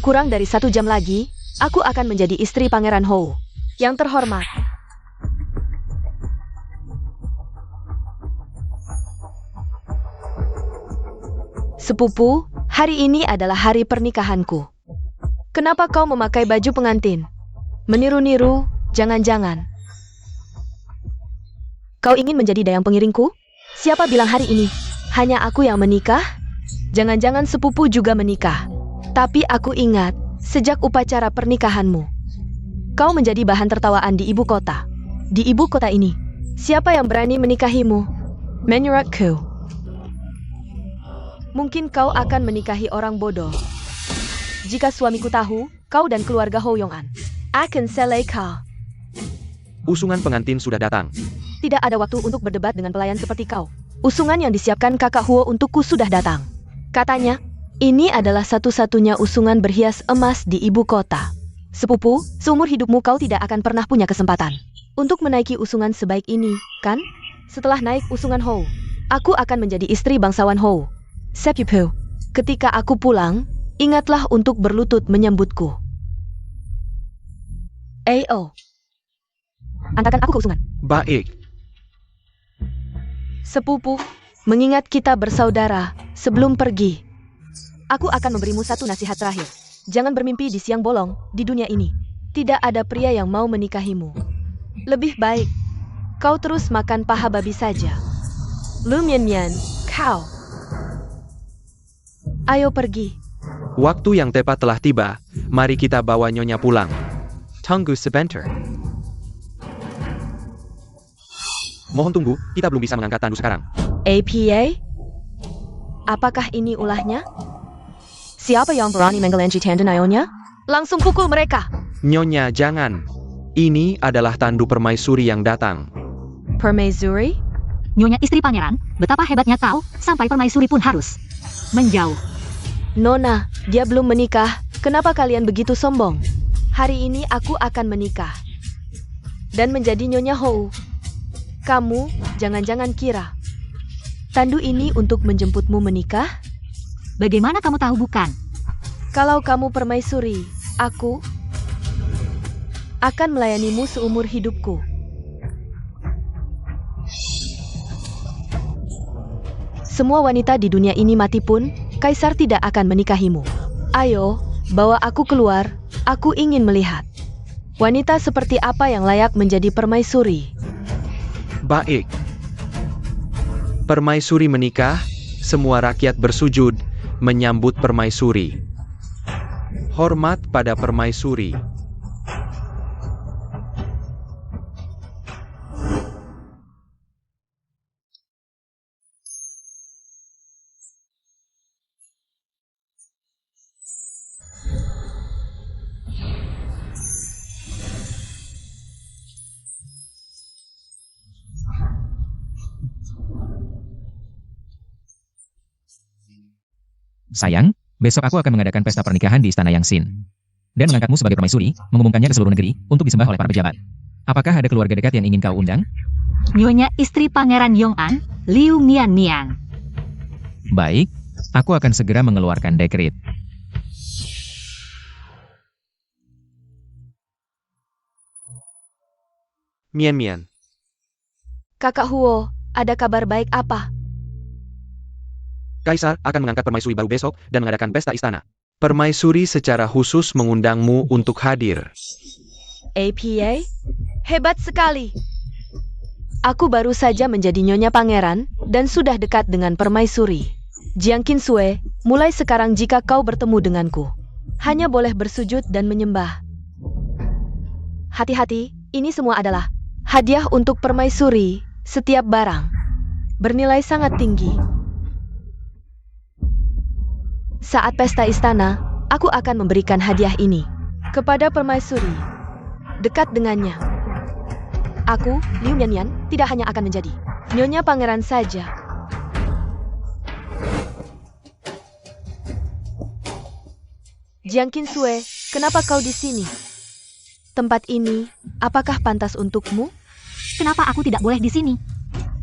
Kurang dari 1 jam lagi, aku akan menjadi istri Pangeran Hou. Yang terhormat. Sepupu, hari ini adalah hari pernikahanku. Kenapa kau memakai baju pengantin? Meniru-niru, jangan-jangan. Kau ingin menjadi dayang pengiringku? Siapa bilang hari ini hanya aku yang menikah? Jangan-jangan sepupu juga menikah. Tapi aku ingat, sejak upacara pernikahanmu, kau menjadi bahan tertawaan di ibu kota. Di ibu kota ini, siapa yang berani menikahimu? Menurutku, mungkin kau akan menikahi orang bodoh. Jika suamiku tahu, kau dan keluarga Hou Yong'an akan selai kau. Usungan pengantin sudah datang. Tidak ada waktu untuk berdebat dengan pelayan seperti kau. Usungan yang disiapkan kakak Huo untukku sudah datang. Katanya, ini adalah satu-satunya usungan berhias emas di ibu kota. Sepupu, seumur hidupmu kau tidak akan pernah punya kesempatan untuk menaiki usungan sebaik ini, kan? Setelah naik usungan Hou, aku akan menjadi istri bangsawan Hou. Sepupu, ketika aku pulang, ingatlah untuk berlutut menyambutku. Ayo. Antarkan aku ke usungan. Baik. Sepupu, mengingat kita bersaudara, sebelum pergi, aku akan memberimu satu nasihat terakhir. Jangan bermimpi di siang bolong, di dunia ini. Tidak ada pria yang mau menikahimu. Lebih baik, kau terus makan paha babi saja. Lu Mian, kau. Ayo pergi. Waktu yang tepat telah tiba. Mari kita bawa Nyonya pulang. Tunggu sebentar. Mohon tunggu, kita belum bisa mengangkat tandu sekarang. APA? Apakah ini ulahnya? Siapa yang berani menggelenci tanda nayonya? Langsung pukul mereka. Nyonya, jangan. Ini adalah tandu permaisuri yang datang. Permaisuri? Nyonya istri pangeran, betapa hebatnya kau, sampai permaisuri pun harus menjauh. Nona, dia belum menikah. Kenapa kalian begitu sombong? Hari ini aku akan menikah dan menjadi Nyonya Hou. Kamu jangan-jangan kira tandu ini untuk menjemputmu menikah? Bagaimana kamu tahu bukan? Kalau kamu permaisuri, aku akan melayanimu seumur hidupku. Semua wanita di dunia ini mati pun, Kaisar tidak akan menikahimu. Ayo, bawa aku keluar, aku ingin melihat wanita seperti apa yang layak menjadi permaisuri. Baik. Permaisuri menikah, semua rakyat bersujud menyambut permaisuri. Hormat pada permaisuri. Sayang, besok aku akan mengadakan pesta pernikahan di Istana Yangxin. Dan mengangkatmu sebagai permaisuri, mengumumkannya ke seluruh negeri, untuk disembah oleh para pejabat. Apakah ada keluarga dekat yang ingin kau undang? Nyonya istri pangeran Yong'an, Liu Mian. Baik, aku akan segera mengeluarkan dekret. Mian. Kakak Huo, ada kabar baik apa? Kaisar akan mengangkat permaisuri baru besok dan mengadakan pesta istana. Permaisuri secara khusus mengundangmu untuk hadir. APA? Hebat sekali. Aku baru saja menjadi Nyonya Pangeran dan sudah dekat dengan permaisuri. Jiang Qinsue, mulai sekarang jika kau bertemu denganku, hanya boleh bersujud dan menyembah. Hati-hati, ini semua adalah hadiah untuk permaisuri. Setiap barang bernilai sangat tinggi. Saat pesta istana, aku akan memberikan hadiah ini kepada permaisuri. Dekat dengannya, aku, Liu Mian, tidak hanya akan menjadi Nyonya Pangeran saja. Jiang Qinsue, kenapa kau di sini? Tempat ini, apakah pantas untukmu? Kenapa aku tidak boleh di sini?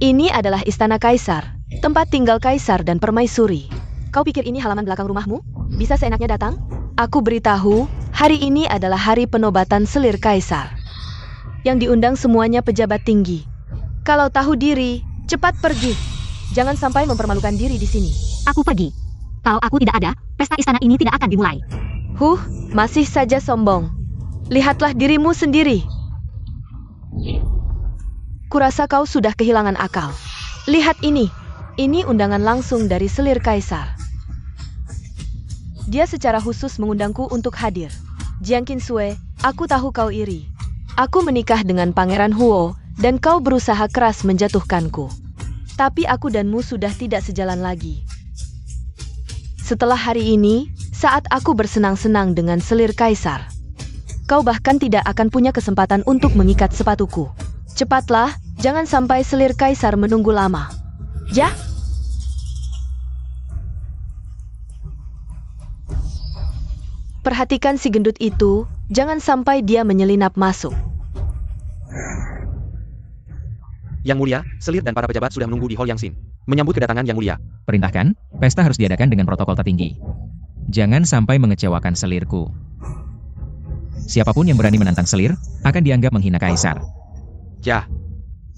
Ini adalah istana kaisar, tempat tinggal kaisar dan permaisuri. Kau pikir ini halaman belakang rumahmu? Bisa seenaknya datang? Aku beritahu, hari ini adalah hari penobatan selir kaisar. Yang diundang semuanya pejabat tinggi. Kalau tahu diri, cepat pergi. Jangan sampai mempermalukan diri di sini. Aku pergi. Kalau aku tidak ada, pesta istana ini tidak akan dimulai. Masih saja sombong. Lihatlah dirimu sendiri. Kurasa kau sudah kehilangan akal. Lihat ini. Ini undangan langsung dari selir kaisar. Dia secara khusus mengundangku untuk hadir. Jiang Qinsue, aku tahu kau iri. Aku menikah dengan Pangeran Huo, dan kau berusaha keras menjatuhkanku. Tapi aku danmu sudah tidak sejalan lagi. Setelah hari ini, saat aku bersenang-senang dengan selir kaisar, kau bahkan tidak akan punya kesempatan untuk mengikat sepatuku. Cepatlah, jangan sampai selir kaisar menunggu lama. Ya? Perhatikan si gendut itu, jangan sampai dia menyelinap masuk. Yang Mulia, selir dan para pejabat sudah menunggu di Hall Yangxin. Menyambut kedatangan Yang Mulia. Perintahkan, pesta harus diadakan dengan protokol tertinggi. Jangan sampai mengecewakan selirku. Siapapun yang berani menantang selir, akan dianggap menghina kaisar. Ya,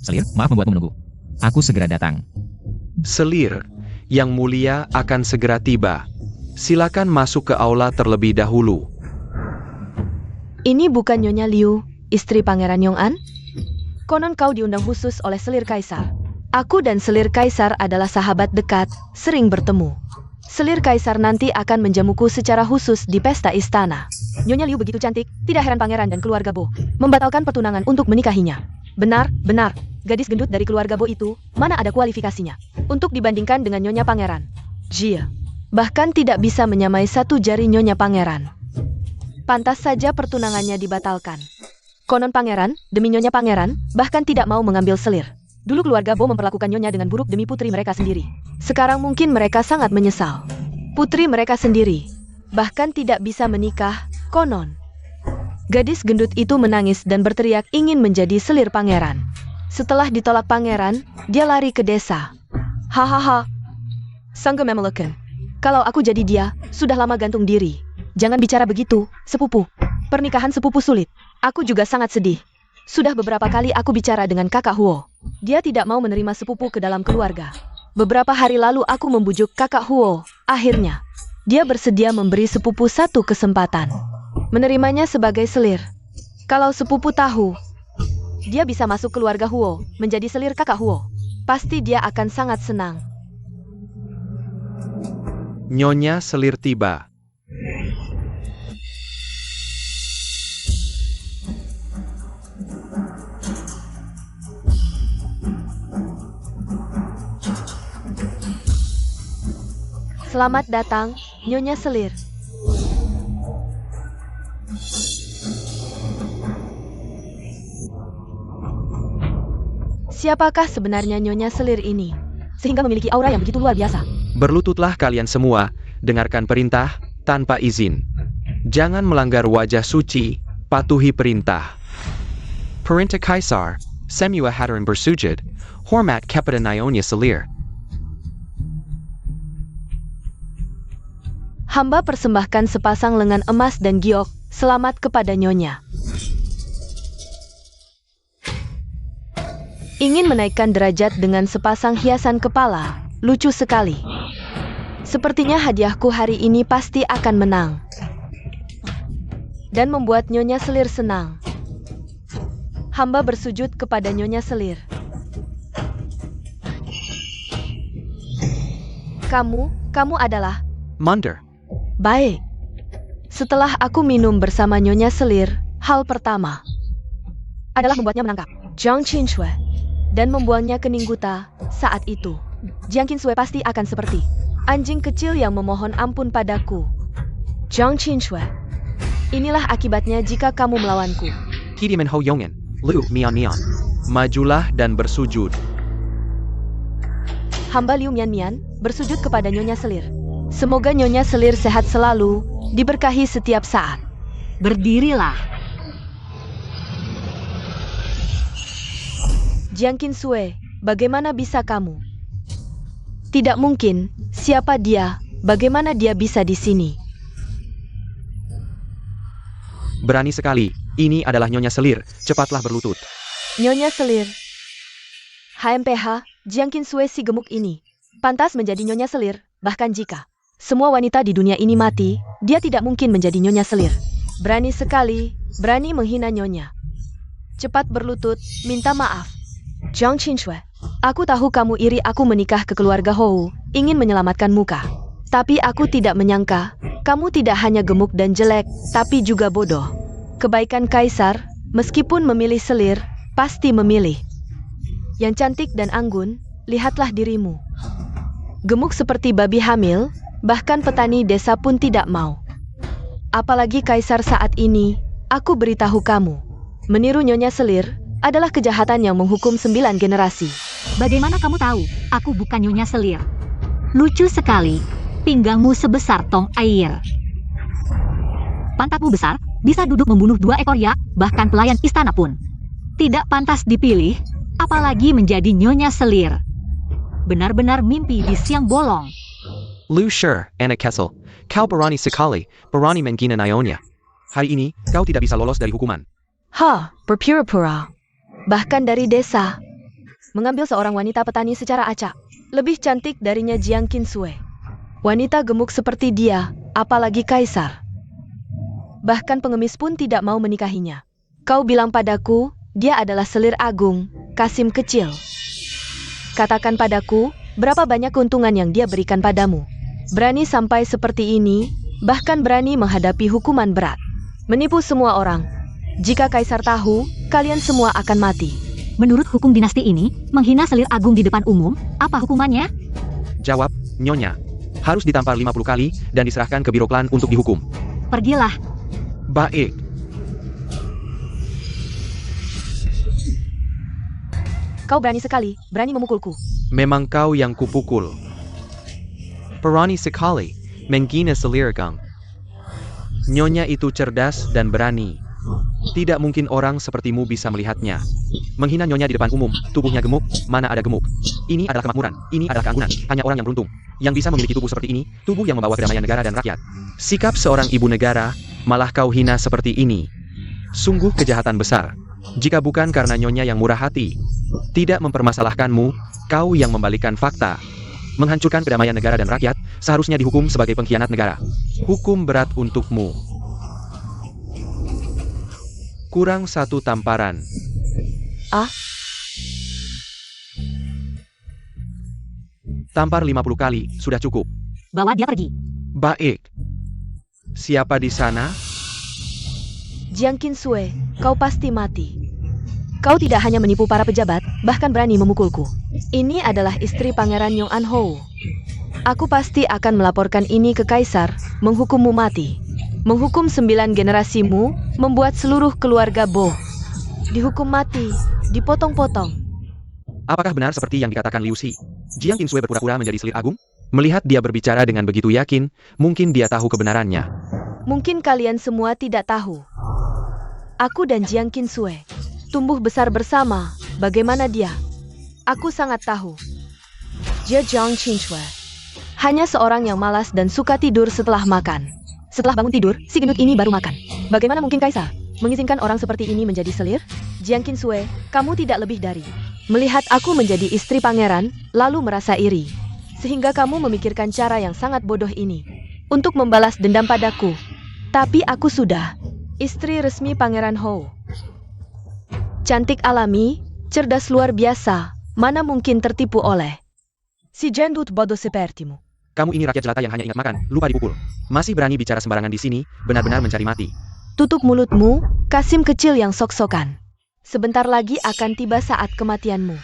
Selir, maaf membuatmu menunggu. Aku segera datang. selir, Yang Mulia akan segera tiba. Silakan masuk ke aula terlebih dahulu. Ini bukan Nyonya Liu, istri Pangeran Yong'an? Konon kau diundang khusus oleh selir kaisar. Aku dan selir kaisar adalah sahabat dekat, sering bertemu. Selir kaisar nanti akan menjamuku secara khusus di pesta istana. Nyonya Liu begitu cantik, tidak heran pangeran dan keluarga Bo membatalkan pertunangan untuk menikahinya. Benar, gadis gendut dari keluarga Bo itu, mana ada kualifikasinya untuk dibandingkan dengan Nyonya Pangeran. Jia, bahkan tidak bisa menyamai satu jari Nyonya Pangeran. Pantas saja pertunangannya dibatalkan. Konon pangeran, demi Nyonya Pangeran, bahkan tidak mau mengambil selir. Dulu keluarga Bo memperlakukan Nyonya dengan buruk demi putri mereka sendiri. Sekarang mungkin mereka sangat menyesal. Putri mereka sendiri bahkan tidak bisa menikah, konon. Gadis gendut itu menangis dan berteriak ingin menjadi selir pangeran. Setelah ditolak pangeran, dia lari ke desa. Hahaha. Sang Gememelukan. Kalau aku jadi dia, sudah lama gantung diri. Jangan bicara begitu, sepupu. Pernikahan sepupu sulit. Aku juga sangat sedih. Sudah beberapa kali aku bicara dengan kakak Huo. Dia tidak mau menerima sepupu ke dalam keluarga. Beberapa hari lalu aku membujuk kakak Huo. Akhirnya, dia bersedia memberi sepupu satu kesempatan. Menerimanya sebagai selir. Kalau sepupu tahu, dia bisa masuk keluarga Huo, menjadi selir kakak Huo. Pasti dia akan sangat senang. Nyonya selir tiba. Selamat datang, Nyonya Selir. Siapakah sebenarnya Nyonya Selir ini, sehingga memiliki aura yang begitu luar biasa? Berlututlah kalian semua, dengarkan perintah, tanpa izin. Jangan melanggar wajah suci, patuhi perintah. Perintah Kaisar, Semua Hadirin bersujud, hormat kepada Nyonya Selir. Hamba persembahkan sepasang lengan emas dan giok, selamat kepada Nyonya. Ingin menaikkan derajat dengan sepasang hiasan kepala, lucu sekali. Sepertinya hadiahku hari ini pasti akan menang. Dan membuat Nyonya Selir senang. Hamba bersujud kepada Nyonya Selir. Kamu adalah... Munder. Baik. Setelah aku minum bersama Nyonya Selir, hal pertama adalah membuatnya menangkap Jiang Qinsue dan membuangnya ke Ningguta. Saat itu, Jiang Qinsue pasti akan seperti anjing kecil yang memohon ampun padaku. Jiang Qinsue, inilah akibatnya jika kamu melawanku. Kidimen Ho Yongen, Liu Mian Mian. Majulah dan bersujud. Hamba Liu Mian Mian bersujud kepada Nyonya Selir. Semoga Nyonya Selir sehat selalu, diberkahi setiap saat. Berdirilah. Jiang Qinsue, bagaimana bisa kamu? Tidak mungkin, siapa dia, bagaimana dia bisa di sini? Berani sekali, ini adalah Nyonya Selir, cepatlah berlutut. Nyonya Selir. HMPH, Jiang Qinsui si gemuk ini. Pantas menjadi Nyonya Selir, bahkan jika semua wanita di dunia ini mati, dia tidak mungkin menjadi Nyonya Selir. Berani sekali, berani menghina Nyonya. Cepat berlutut, minta maaf. Jiang Qinsui, aku tahu kamu iri aku menikah ke keluarga Hou, ingin menyelamatkan muka. Tapi aku tidak menyangka, kamu tidak hanya gemuk dan jelek, tapi juga bodoh. Kebaikan Kaisar, meskipun memilih Selir, pasti memilih yang cantik dan anggun. Lihatlah dirimu. Gemuk seperti babi hamil, bahkan petani desa pun tidak mau. Apalagi Kaisar saat ini, aku beritahu kamu. Meniru Nyonya Selir adalah kejahatan yang menghukum 9 generasi. Bagaimana kamu tahu? Aku bukan Nyonya Selir. Lucu sekali. Pinggangmu sebesar tong air. Pantatmu besar, bisa duduk membunuh 2 ekor yak, bahkan pelayan istana pun. Tidak pantas dipilih, apalagi menjadi Nyonya Selir. Benar-benar mimpi di siang bolong. Lu Shi, anak Kessel, kau berani sekali, berani menghina Nyonya. Hari ini, kau tidak bisa lolos dari hukuman. Berpura-pura. Bahkan dari desa. Mengambil seorang wanita petani secara acak. Lebih cantik darinya Jiang Qinsui. Wanita gemuk seperti dia, apalagi Kaisar. Bahkan pengemis pun tidak mau menikahinya. Kau bilang padaku, dia adalah Selir Agung, Kasim kecil. Katakan padaku, berapa banyak keuntungan yang dia berikan padamu. Berani sampai seperti ini, bahkan berani menghadapi hukuman berat. Menipu semua orang. Jika Kaisar tahu, kalian semua akan mati. Menurut hukum dinasti ini, menghina Selir Agung di depan umum, apa hukumannya? Jawab, Nyonya. Harus ditampar 50 kali dan diserahkan ke biro klan untuk dihukum. Pergilah. Baik. Kau berani sekali, berani memukulku. Memang kau yang kupukul. Berani sekali, menghina Selir Agung. Nyonya itu cerdas dan berani. Tidak mungkin orang sepertimu bisa melihatnya. Menghina Nyonya di depan umum, tubuhnya gemuk, mana ada gemuk. Ini adalah kemakmuran, ini adalah keanggunan. Hanya orang yang beruntung yang bisa memiliki tubuh seperti ini, tubuh yang membawa kedamaian negara dan rakyat. Sikap seorang ibu negara, malah kau hina seperti ini. Sungguh kejahatan besar. Jika bukan karena Nyonya yang murah hati, tidak mempermasalahkanmu, kau yang membalikkan fakta. Menghancurkan kedamaian negara dan rakyat, seharusnya dihukum sebagai pengkhianat negara. Hukum berat untukmu. Kurang 1 tamparan. Tampar 50 kali, sudah cukup. Bawa dia pergi. Baik. Siapa di sana? Jiang Qinsui, kau pasti mati. Kau tidak hanya menipu para pejabat, bahkan berani memukulku. Ini adalah istri Pangeran Yong An Hou. Aku pasti akan melaporkan ini ke Kaisar, menghukummu mati. Menghukum 9 generasimu, membuat seluruh keluarga Bo dihukum mati, dipotong-potong. Apakah benar seperti yang dikatakan Liu Xi? Jiang Qinsui berpura-pura menjadi Selir Agung? Melihat dia berbicara dengan begitu yakin, mungkin dia tahu kebenarannya. Mungkin kalian semua tidak tahu. Aku dan Jiang Qinsui tumbuh besar bersama. Bagaimana dia? Aku sangat tahu. Jiang Qinsui hanya seorang yang malas dan suka tidur setelah makan. Setelah bangun tidur, si gendut ini baru makan. Bagaimana mungkin Kaisar mengizinkan orang seperti ini menjadi selir? Jiang Qinsui, kamu tidak lebih dari melihat aku menjadi istri pangeran, lalu merasa iri. Sehingga kamu memikirkan cara yang sangat bodoh ini untuk membalas dendam padaku. Tapi aku sudah istri resmi Pangeran Hou. Cantik alami, cerdas luar biasa, mana mungkin tertipu oleh si gendut bodoh sepertimu. Kamu ini rakyat jelata yang hanya ingat makan, lupa dipukul. Masih berani bicara sembarangan di sini, benar-benar mencari mati. Tutup mulutmu, Kasim kecil yang sok-sokan. Sebentar lagi akan tiba saat kematianmu.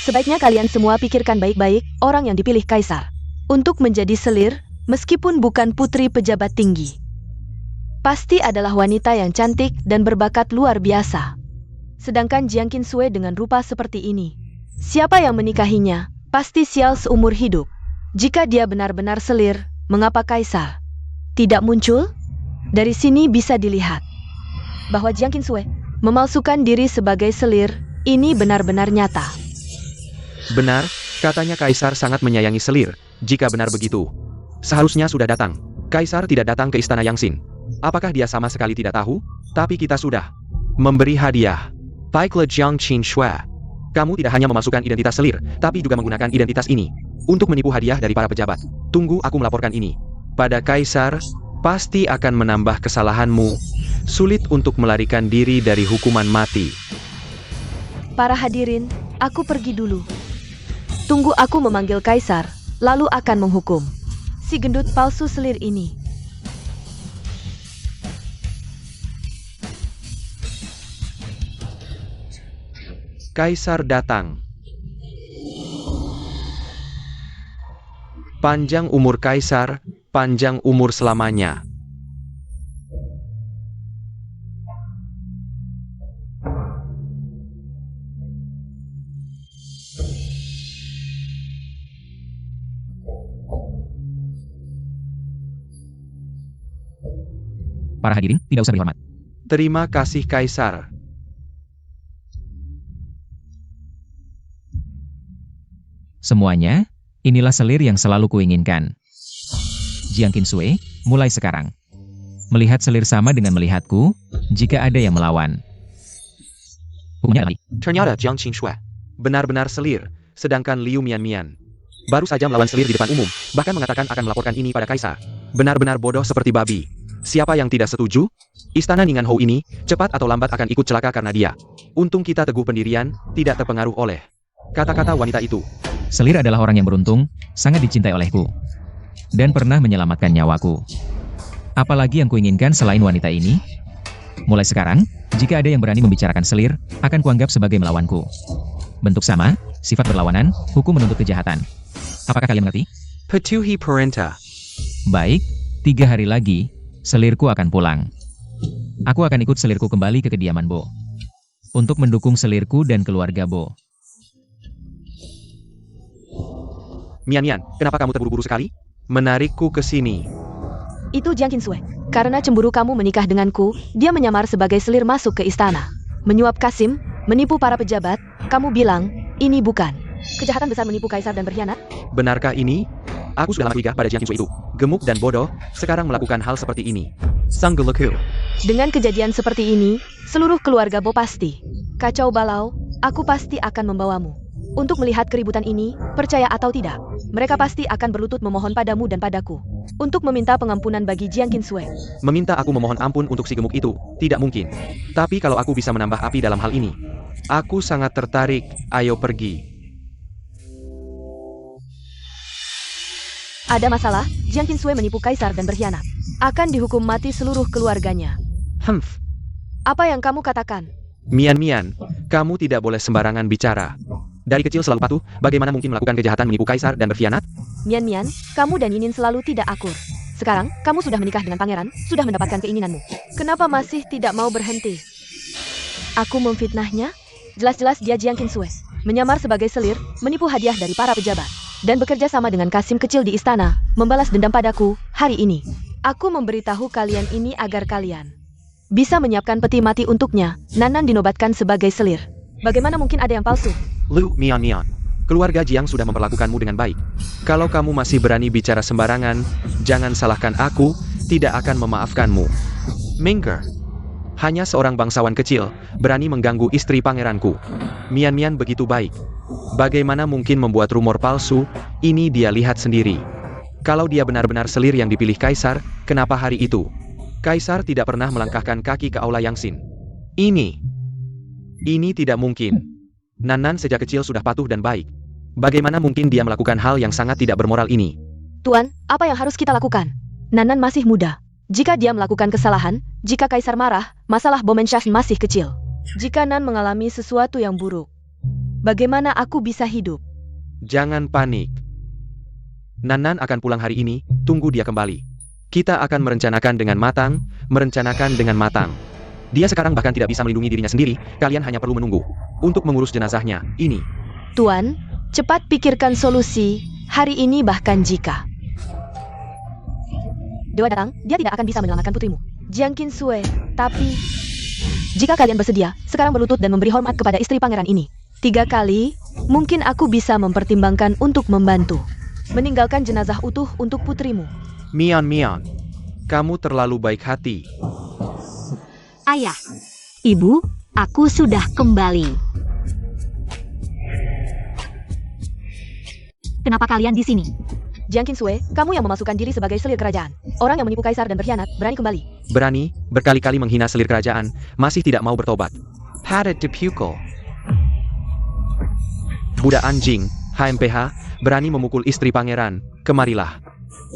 Sebaiknya kalian semua pikirkan baik-baik orang yang dipilih Kaisar untuk menjadi selir, meskipun bukan putri pejabat tinggi. Pasti adalah wanita yang cantik dan berbakat luar biasa. Sedangkan Jiang Qinsui dengan rupa seperti ini, siapa yang menikahinya, pasti sial seumur hidup. Jika dia benar-benar selir, mengapa Kaisar tidak muncul? Dari sini bisa dilihat bahwa Jiang Qinsui memalsukan diri sebagai selir, ini benar-benar nyata. Benar, katanya Kaisar sangat menyayangi selir. Jika benar begitu, seharusnya sudah datang. Kaisar tidak datang ke istana Yangxin. Apakah dia sama sekali tidak tahu? Tapi kita sudah memberi hadiah. Baiklah Jiang Qinshui. Kamu tidak hanya memasukkan identitas selir, tapi juga menggunakan identitas ini untuk menipu hadiah dari para pejabat. Tunggu aku melaporkan ini pada Kaisar, pasti akan menambah kesalahanmu. Sulit untuk melarikan diri dari hukuman mati. Para hadirin, aku pergi dulu. Tunggu aku memanggil Kaisar, lalu akan menghukum si gendut palsu selir ini. Kaisar datang. Panjang umur Kaisar, panjang umur selamanya. Para hadirin, tidak usah dihormat. Terima kasih Kaisar. Semuanya, inilah selir yang selalu kuinginkan. Jiang Qinshui, mulai sekarang. Melihat selir sama dengan melihatku, jika ada yang melawan. Hukumnya lagi. Ternyata Jiang Qinshui benar-benar selir, sedangkan Liu Mianmian baru saja melawan selir di depan umum, bahkan mengatakan akan melaporkan ini pada Kaisar. Benar-benar bodoh seperti babi. Siapa yang tidak setuju? Istana Ningan Hou ini, cepat atau lambat akan ikut celaka karena dia. Untung kita teguh pendirian, tidak terpengaruh oleh kata-kata wanita itu. Selir adalah orang yang beruntung, sangat dicintai olehku. Dan pernah menyelamatkan nyawaku. Apalagi yang kuinginkan selain wanita ini? Mulai sekarang, jika ada yang berani membicarakan selir, akan kuanggap sebagai melawanku. Bentuk sama, sifat berlawanan, hukum menuntut kejahatan. Apakah kalian mengerti? Patuhi perintah. Baik, 3 hari lagi, selirku akan pulang. Aku akan ikut selirku kembali ke kediaman Bo. Untuk mendukung selirku dan keluarga Bo. Mian, kenapa kamu terburu-buru sekali? Menarikku ke sini. Itu Jiang Qinshui. Karena cemburu kamu menikah denganku, dia menyamar sebagai selir masuk ke istana. Menyuap Kasim, menipu para pejabat, kamu bilang, ini bukan kejahatan besar menipu Kaisar dan berkhianat? Benarkah ini? Aku sudah lama curiga pada Jiang Qinshui itu. Gemuk dan bodoh, sekarang melakukan hal seperti ini. Sang geleku. Dengan kejadian seperti ini, seluruh keluarga Bo pasti kacau balau, aku pasti akan membawamu. Untuk melihat keributan ini, percaya atau tidak, mereka pasti akan berlutut memohon padamu dan padaku. Untuk meminta pengampunan bagi Jiang Qinshui. Meminta aku memohon ampun untuk si gemuk itu, tidak mungkin. Tapi kalau aku bisa menambah api dalam hal ini, aku sangat tertarik, ayo pergi. Ada masalah, Jiang Qinshui menipu Kaisar dan berkhianat. Akan dihukum mati seluruh keluarganya. Apa yang kamu katakan? Mian, kamu tidak boleh sembarangan bicara. Dari kecil selalu patuh, bagaimana mungkin melakukan kejahatan menipu Kaisar dan berkhianat? Mian, kamu dan Yinin selalu tidak akur. Sekarang, kamu sudah menikah dengan pangeran, sudah mendapatkan keinginanmu. Kenapa masih tidak mau berhenti? Aku memfitnahnya? Jelas-jelas dia Jiang Qinshui. Menyamar sebagai selir, menipu hadiah dari para pejabat. Dan bekerja sama dengan Kasim kecil di istana, membalas dendam padaku, hari ini. Aku memberitahu kalian ini agar kalian bisa menyiapkan peti mati untuknya. Nanan dinobatkan sebagai selir. Bagaimana mungkin ada yang palsu? Lu, Mian, keluarga Jiang sudah memperlakukanmu dengan baik. Kalau kamu masih berani bicara sembarangan, jangan salahkan aku, tidak akan memaafkanmu. Mingger, hanya seorang bangsawan kecil, berani mengganggu istri pangeranku. Mian begitu baik. Bagaimana mungkin membuat rumor palsu? Ini dia lihat sendiri. Kalau dia benar-benar selir yang dipilih Kaisar, kenapa hari itu Kaisar tidak pernah melangkahkan kaki ke Aula Yangxin? Ini tidak mungkin. Nanan sejak kecil sudah patuh dan baik. Bagaimana mungkin dia melakukan hal yang sangat tidak bermoral ini? Tuan, apa yang harus kita lakukan? Nanan masih muda. Jika dia melakukan kesalahan, jika Kaisar marah, masalah Bomenshah masih kecil. Jika Nan mengalami sesuatu yang buruk, bagaimana aku bisa hidup? Jangan panik. Nanan akan pulang hari ini, tunggu dia kembali. Kita akan merencanakan dengan matang. Dia sekarang bahkan tidak bisa melindungi dirinya sendiri, kalian hanya perlu menunggu untuk mengurus jenazahnya, ini. Tuan, cepat pikirkan solusi, hari ini bahkan jika Dewa datang, dia tidak akan bisa menyelamatkan putrimu, Jiang Qinshui. Tapi, jika kalian bersedia, sekarang berlutut dan memberi hormat kepada istri pangeran ini 3 kali, mungkin aku bisa mempertimbangkan untuk membantu meninggalkan jenazah utuh untuk putrimu. Mian, Kamu terlalu baik hati. Ayah, Ibu, aku sudah kembali. Kenapa kalian di sini? Jiang Qinsue, kamu yang memasukkan diri sebagai selir kerajaan. Orang yang menipu kaisar dan berkhianat, berani kembali. Berani, berkali-kali menghina selir kerajaan, masih tidak mau bertobat. Had it dipukul. Budak anjing, HMPH, berani memukul istri pangeran. Kemarilah.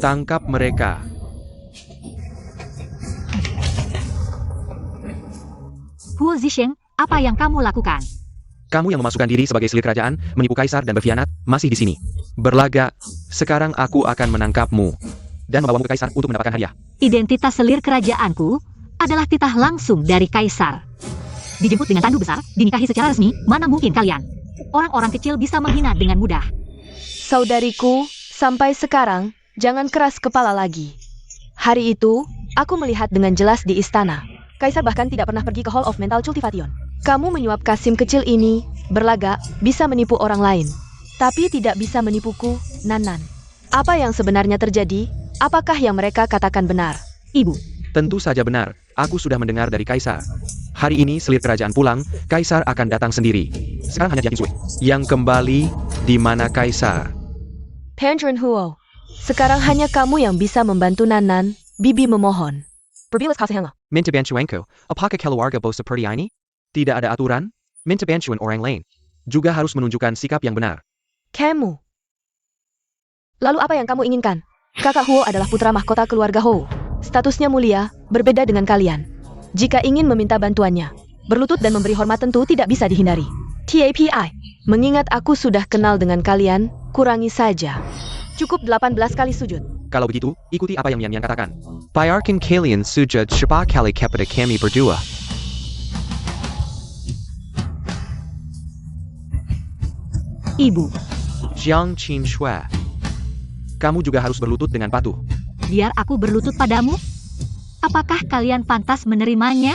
Tangkap mereka. Huo Zisheng, apa yang kamu lakukan? Kamu yang memasukkan diri sebagai selir kerajaan, menipu kaisar dan berkhianat, masih di sini. Berlagak, sekarang aku akan menangkapmu. Dan membawamu ke kaisar untuk mendapatkan hadiah. Identitas selir kerajaanku adalah titah langsung dari kaisar. Dijemput dengan tandu besar, dinikahi secara resmi, mana mungkin kalian? Orang-orang kecil bisa menghina dengan mudah. Saudariku, sampai sekarang, jangan keras kepala lagi. Hari itu, aku melihat dengan jelas di istana. Kaisar bahkan tidak pernah pergi ke Hall of Mental Cultivation. Kamu menyuap Kasim kecil ini, berlagak, bisa menipu orang lain. Tapi tidak bisa menipuku, Nanan. Apa yang sebenarnya terjadi? Apakah yang mereka katakan benar? Ibu, Tentu saja benar, aku sudah mendengar dari kaisar. Hari ini selir kerajaan pulang, kaisar akan datang sendiri. Sekarang hanya Jiang Qinsue yang kembali. Di mana kaisar? Pangeran Huo, sekarang hanya kamu yang bisa membantu Nanan, Bibi memohon. Perbilas kasihnya. Minta bantuanku, apakah keluarga bos seperti ini? Tidak ada aturan? Minta bantuan orang lain. Juga harus menunjukkan sikap yang benar. Kamu. Lalu apa yang kamu inginkan? Kakak Huo adalah putra mahkota keluarga Huo. Statusnya mulia, berbeda dengan kalian. Jika ingin meminta bantuannya, berlutut dan memberi hormat tentu tidak bisa dihindari. TAPI, mengingat aku sudah kenal dengan kalian, kurangi saja. Cukup 18 kali sujud. Kalau begitu, ikuti apa yang Mian katakan. Biarkan kalian sujud siapa kali kepada kami berdua. Ibu, Jiang Qinsue. Kamu juga harus berlutut dengan patuh. biar aku berlutut padamu? Apakah kalian pantas menerimanya?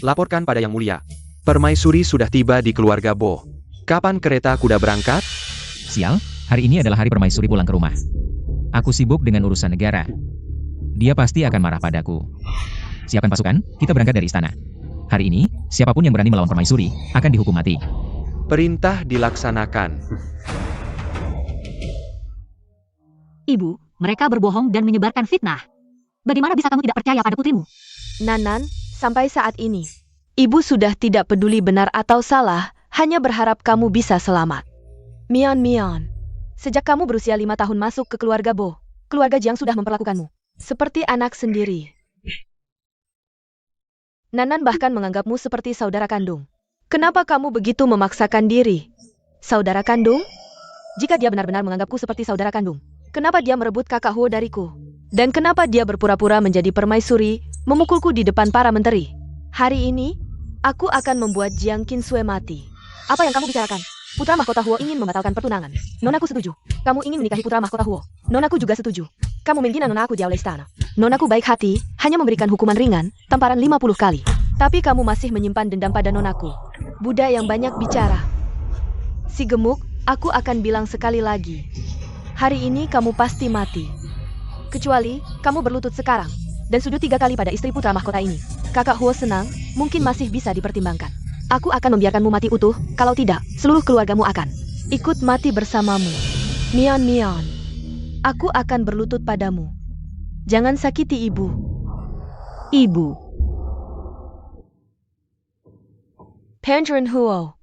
Laporkan pada Yang Mulia. Permaisuri sudah tiba di keluarga Bo. Kapan kereta kuda berangkat? Sial, hari ini adalah hari permaisuri pulang ke rumah. Aku sibuk dengan urusan negara. Dia pasti akan marah padaku. Siapkan pasukan, kita berangkat dari istana. Hari ini, siapapun yang berani melawan permaisuri, akan dihukum mati. Perintah dilaksanakan. Ibu, mereka berbohong dan menyebarkan fitnah. Bagaimana bisa kamu tidak percaya pada putrimu? Nanan, sampai saat ini, ibu sudah tidak peduli benar atau salah, hanya berharap kamu bisa selamat. Mian, sejak kamu berusia 5 tahun masuk ke keluarga Bo, keluarga Jiang sudah memperlakukanmu seperti anak sendiri. Nanan bahkan menganggapmu seperti saudara kandung. Kenapa kamu begitu memaksakan diri? Saudara kandung? Jika dia benar-benar menganggapku seperti saudara kandung, kenapa dia merebut kakak Huo dariku? Dan kenapa dia berpura-pura menjadi permaisuri, memukulku di depan para menteri? Hari ini, aku akan membuat Jiang Qinsue mati. Apa yang kamu bicarakan? Putra mahkota Huo ingin membatalkan pertunangan. Nonaku setuju. Kamu ingin menikahi putra mahkota Huo. Nonaku juga setuju. Kamu menghina nonaku di aula istana. Nonaku baik hati, hanya memberikan hukuman ringan, tamparan 50 kali. Tapi kamu masih menyimpan dendam pada nonaku. Buddha yang banyak bicara. Si gemuk, aku akan bilang sekali lagi. Hari ini kamu pasti mati. Kecuali, kamu berlutut sekarang. Dan sujud 3 kali pada istri putra mahkota ini. Kakak Huo senang, mungkin masih bisa dipertimbangkan. Aku akan membiarkanmu mati utuh, kalau tidak, seluruh keluargamu akan ikut mati bersamamu. Mian, aku akan berlutut padamu. Jangan sakiti ibu. Ibu, Pangeran Huo.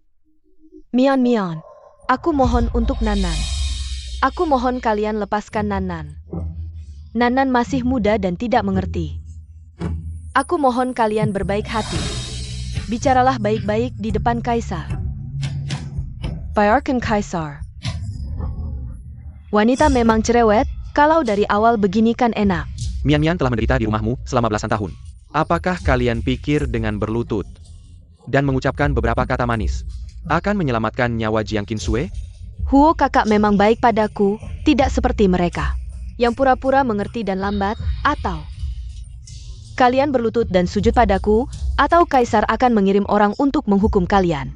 Mian, aku mohon untuk Nanan. Aku mohon kalian lepaskan Nanan. Nanan masih muda dan tidak mengerti. Aku mohon kalian berbaik hati. Bicaralah baik-baik di depan kaisar. Biarkan kaisar. Wanita memang cerewet, kalau dari awal begini kan enak. Mian telah menderita di rumahmu selama belasan tahun. Apakah kalian pikir dengan berlutut dan mengucapkan beberapa kata manis akan menyelamatkan nyawa Jiang Qinsue? Huo kakak memang baik padaku, tidak seperti mereka yang pura-pura mengerti dan lambat, atau kalian berlutut dan sujud padaku, atau kaisar akan mengirim orang untuk menghukum kalian.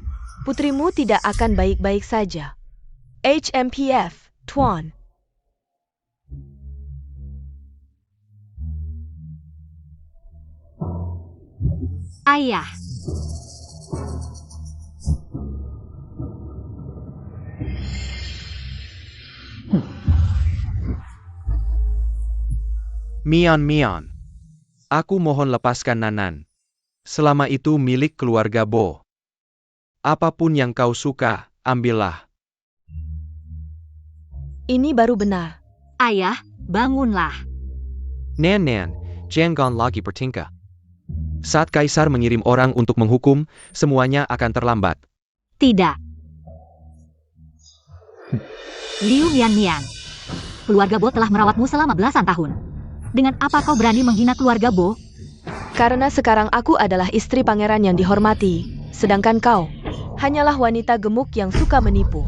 Putrimu tidak akan baik-baik saja. HMPF, Tuan. Ayah, Mian. Aku mohon lepaskan Nanan. Selama itu milik keluarga Bo. Apapun yang kau suka, ambillah. Ini baru benar. ayah, bangunlah. Nan, jangan lagi bertingkah. Saat Kaisar mengirim orang untuk menghukum, semuanya akan terlambat. Tidak. Liu Mian. Keluarga Bo telah merawatmu selama belasan tahun. Dengan apa kau berani menghina keluarga Bo? Karena sekarang aku adalah istri pangeran yang dihormati, sedangkan kau hanyalah wanita gemuk yang suka menipu.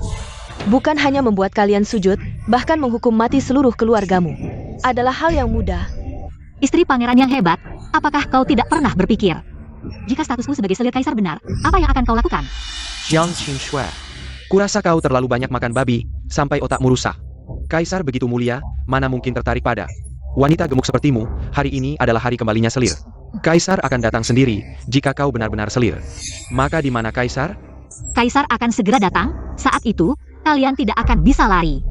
Bukan hanya membuat kalian sujud, bahkan menghukum mati seluruh keluargamu. Adalah hal yang mudah. Istri pangeran yang hebat, apakah kau tidak pernah berpikir? Jika statusku sebagai selir kaisar benar, apa yang akan kau lakukan? Jiang Qingxue. Kurasa kau terlalu banyak makan babi, sampai otakmu rusak. Kaisar begitu mulia, mana mungkin tertarik pada wanita gemuk sepertimu. Hari ini adalah hari kembalinya selir. Kaisar akan datang sendiri, jika kau benar-benar selir. Maka di mana Kaisar? Kaisar akan segera datang, saat itu, kalian tidak akan bisa lari.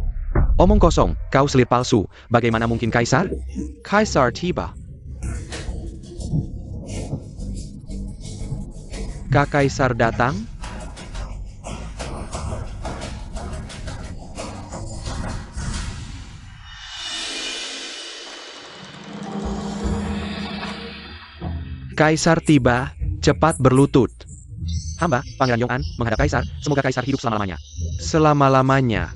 Omong kosong, kau selir palsu. Bagaimana mungkin Kaisar? Kaisar tiba. Kak Kaisar datang? Kaisar tiba, cepat berlutut. Hamba, Pangeran Yong'an, menghadap Kaisar, semoga Kaisar hidup selama-lamanya. Selama-lamanya.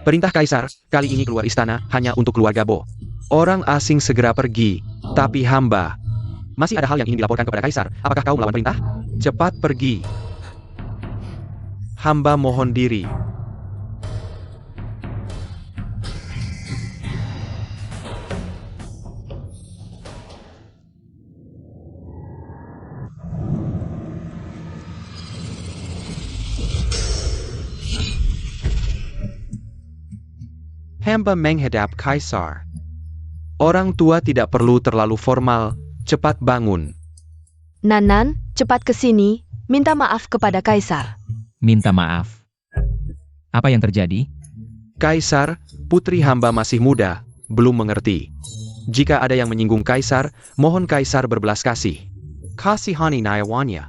Perintah Kaisar, kali ini keluar istana, hanya untuk keluarga Bo. Orang asing segera pergi, tapi hamba. Masih ada hal yang ingin dilaporkan kepada Kaisar, apakah kau melawan perintah? Cepat pergi. Hamba mohon diri. Hamba menghadap Kaisar. Orang tua tidak perlu terlalu formal, cepat bangun. Nanan, cepat ke sini, minta maaf kepada Kaisar. Minta maaf. Apa yang terjadi? Kaisar, putri hamba masih muda, belum mengerti. Jika ada yang menyinggung Kaisar, mohon Kaisar berbelas kasih. Kasihani nayawannya.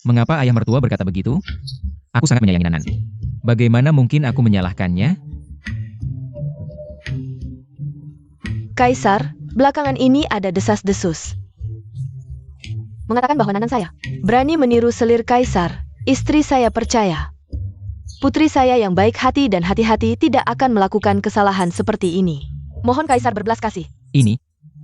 Mengapa ayah mertua berkata begitu? Aku sangat menyayangi Nanan. Bagaimana mungkin aku menyalahkannya? Kaisar, belakangan ini ada desas-desus mengatakan bahwa Nanan saya berani meniru selir Kaisar. Istri saya percaya. Putri saya yang baik hati dan hati-hati tidak akan melakukan kesalahan seperti ini. Mohon Kaisar berbelas kasih. Ini,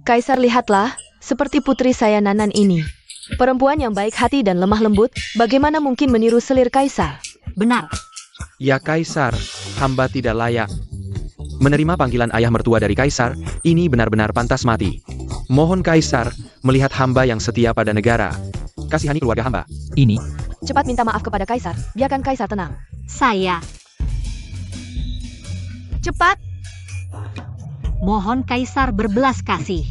Kaisar, lihatlah, seperti putri saya Nanan ini. Perempuan yang baik hati dan lemah lembut, bagaimana mungkin meniru selir Kaisar? Benar. Ya Kaisar, hamba tidak layak menerima panggilan ayah mertua dari Kaisar. Ini benar-benar pantas mati. Mohon Kaisar, melihat hamba yang setia pada negara. Kasihani keluarga hamba. ini, Cepat minta maaf kepada Kaisar, biarkan Kaisar tenang. Saya Cepat! mohon Kaisar berbelas kasih.